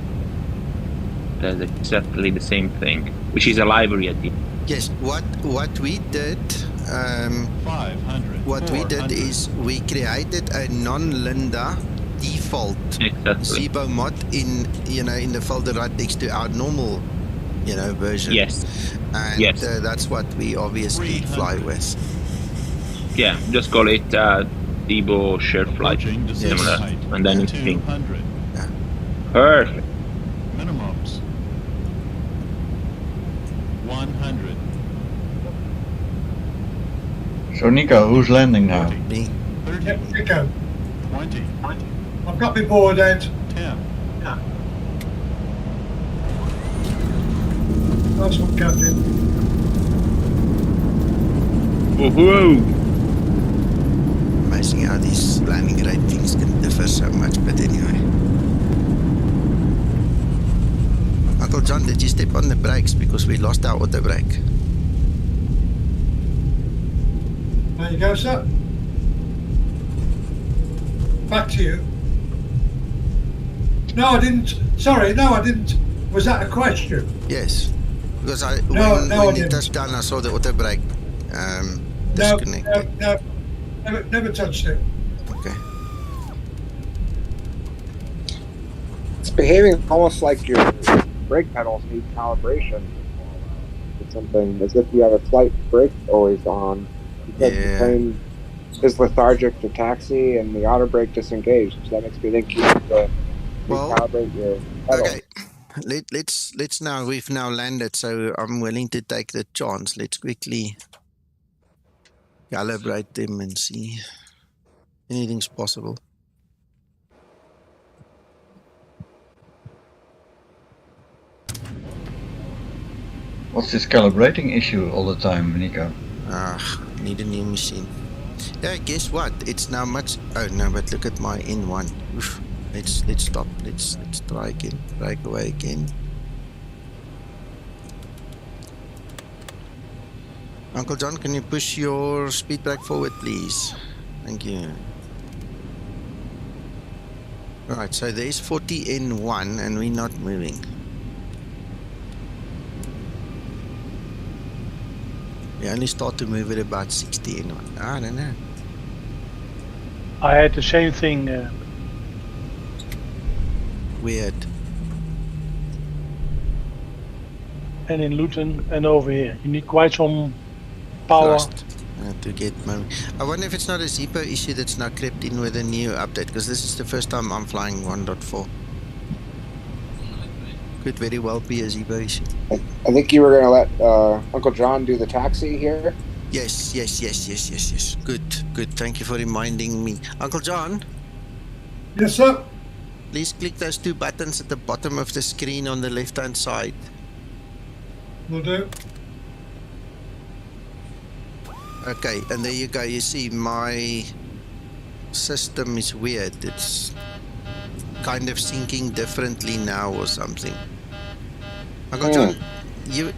That's exactly the same thing, which is a library at the end. Yes. What we did. 500. What we did is we created a non-Linda default Zibo mod in the folder right next to our normal version. Yes. And Yes. That's what we obviously fly with. Yeah, just call it Zibo share flight, similar, and then it's ping. 200. Perfect. Minimums. 100. So Nico, who's landing now? Me. 30. Yep, Nico. 20. I've got my board out. 10. That's what Captain. Woohoo! Amazing how these landing rate things can differ so much, but anyway. Uncle John, did you step on the brakes because we lost our auto brake? There you go, sir. Back to you. No, I didn't. Sorry, no, I didn't. Was that a question? Yes. Because No, I when you didn't. touched down, I saw the auto brake No, disconnect. no, never touched it. Okay. It's behaving almost like your brake pedals need calibration. It's something as if you have a slight brake always on. Because the plane is lethargic to taxi and the auto brake disengaged. So that makes me think you need to recalibrate your pedals. Okay. Let's now, we've now landed, so I'm willing to take the chance. Let's quickly calibrate them and see anything's possible. What's this calibrating issue all the time, Nico? Need a new machine. Yeah, guess what? It's now much. Oh no, but look at my N1. Oof. Let's stop. Let's try again. Break away again. Uncle John, can you push your speed brake forward, please? Thank you. Right, so there's 40 N1 and we're not moving. We only start to move at about 60 N1. I don't know. I had the same thing. Weird. And in Luton and over here. You need quite some power. To get moving. I wonder if it's not a Zibo issue that's now crept in with a new update, because this is the first time I'm flying 1.4. Could very well be a Zibo issue. I think you were going to let Uncle John do the taxi here. Yes. Good. Thank you for reminding me. Uncle John? Yes, sir. Please click those two buttons at the bottom of the screen on the left-hand side. Will do. Okay, and there you go. You see, my system is weird. It's kind of syncing differently now or something. Uncle John, you...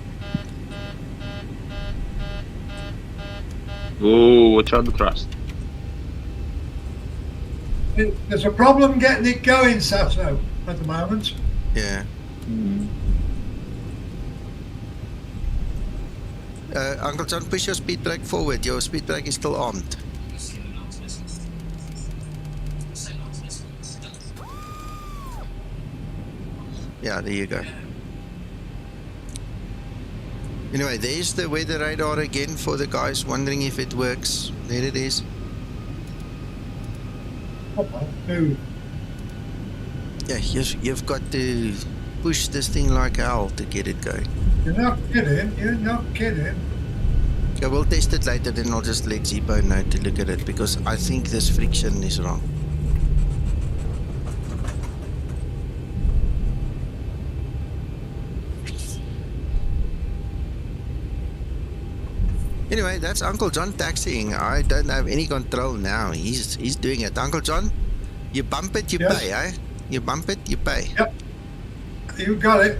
Oh, watch out the thrust. There's a problem getting it going, Sato, at the moment. Yeah. Uncle John, push your speed brake forward. Your speed brake is still armed. Yeah, there you go. Anyway, there's the weather radar again for the guys wondering if it works. There it is. Yeah, you've got to push this thing like hell to get it going. You're not kidding. Yeah, we'll test it later, then I'll just let Zibo know to look at it, because I think this friction is wrong. Anyway, that's Uncle John taxiing. I don't have any control now. He's doing it. Uncle John, you bump it, you pay, eh? You bump it, you pay. Yep. You got it.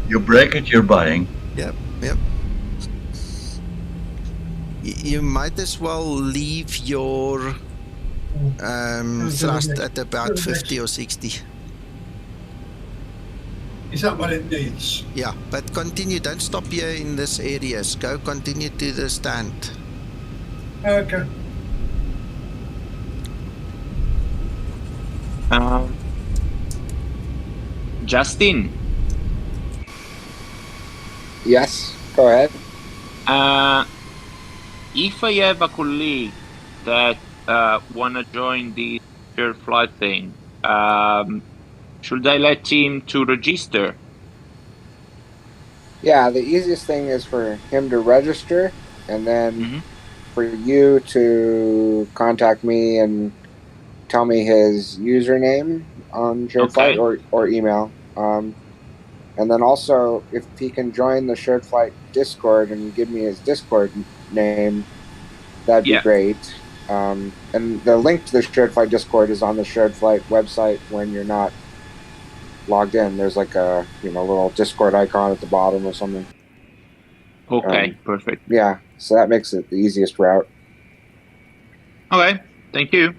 You break it, you're buying. Yep. You might as well leave your thrust at about 50 or 60. Is that what it needs? Yeah, but continue. Don't stop here in this area. Go continue to the stand. Okay. Justin. Yes, go ahead. If I have a colleague that wanna join the shared flight thing, should I let him to register? Yeah, the easiest thing is for him to register, and then for you to contact me and tell me his username on Shared Flight or email. And then also, if he can join the Shared Flight Discord and give me his Discord name, that'd be great. And the link to the Shared Flight Discord is on the Shared Flight website when you're not logged in. There's like a little Discord icon at the bottom or something. Okay, perfect. Yeah, so that makes it the easiest route. Okay, thank you.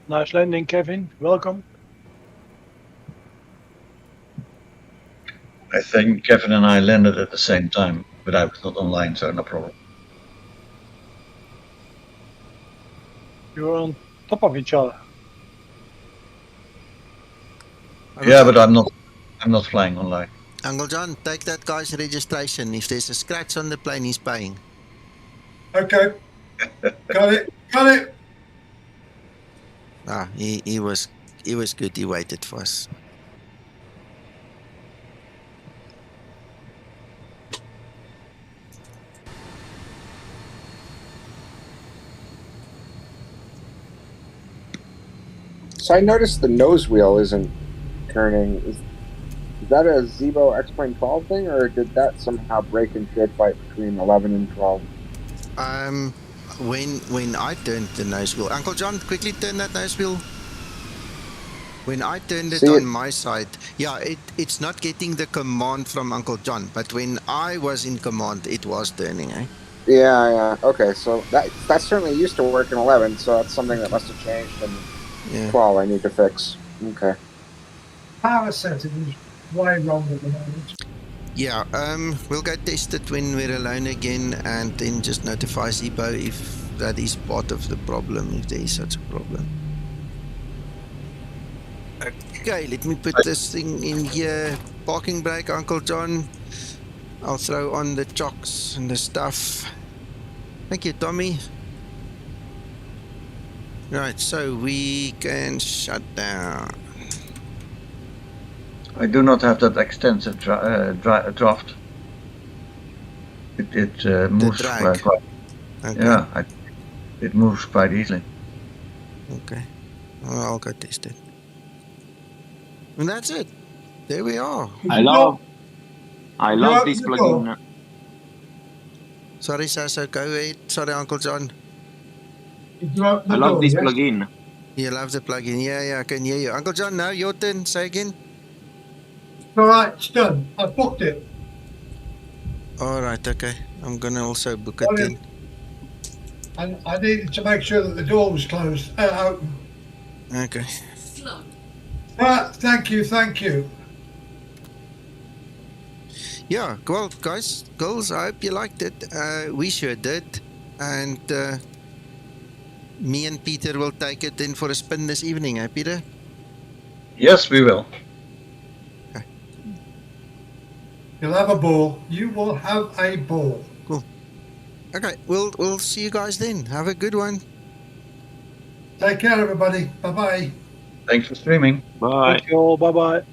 Nice landing, Kevin. Welcome. I think Kevin and I landed at the same time, but I was not online, so no problem. You're on top of each other. Yeah, but I'm not flying online. Uncle John, take that guy's registration. If there's a scratch on the plane, he's paying. Okay. Got it. Ah, he was good. He waited for us. So I noticed the nose wheel isn't turning. Is that a Zibo XP12 thing, or did that somehow break in Shared Flight between 11 and 12? When I turned the nose wheel, Uncle John, quickly turn that nose wheel. When I turned it on my side, yeah, it's not getting the command from Uncle John, but when I was in command, it was turning, eh? Yeah. Okay, so that certainly used to work in 11, so that's something that must have changed in 12 I need to fix. Okay. Power setting is way wrong at the moment. Yeah, we'll go test it when we're alone again, and then just notify Zibo if that is part of the problem, if there is such a problem. Okay, let me put this thing in here. Parking brake, Uncle John. I'll throw on the chocks and the stuff. Thank you, Tommy. Right, so we can shut down. I do not have that extensive draft. It moves quite. Okay. Yeah, it moves quite easily. Okay, well, I'll go test it. And that's it. There we are. I love this plugin. Sorry, Sasso, go ahead. Sorry, Uncle John. I love this plugin. You love the plugin. Yeah, I can hear you. Uncle John, now your turn. Say again. All right, it's done. I booked it. All right, okay. I'm going to also book it then. And I needed to make sure that the door was closed, open. Okay. Thank you. Yeah, well, guys, girls, I hope you liked it. We sure did. And me and Peter will take it in for a spin this evening, eh, Peter? Yes, we will. Okay. You'll have a ball. You will have a ball. Cool. Okay, we'll see you guys then. Have a good one. Take care, everybody. Bye-bye. Thanks for streaming. Bye. Thank you all. Bye-bye.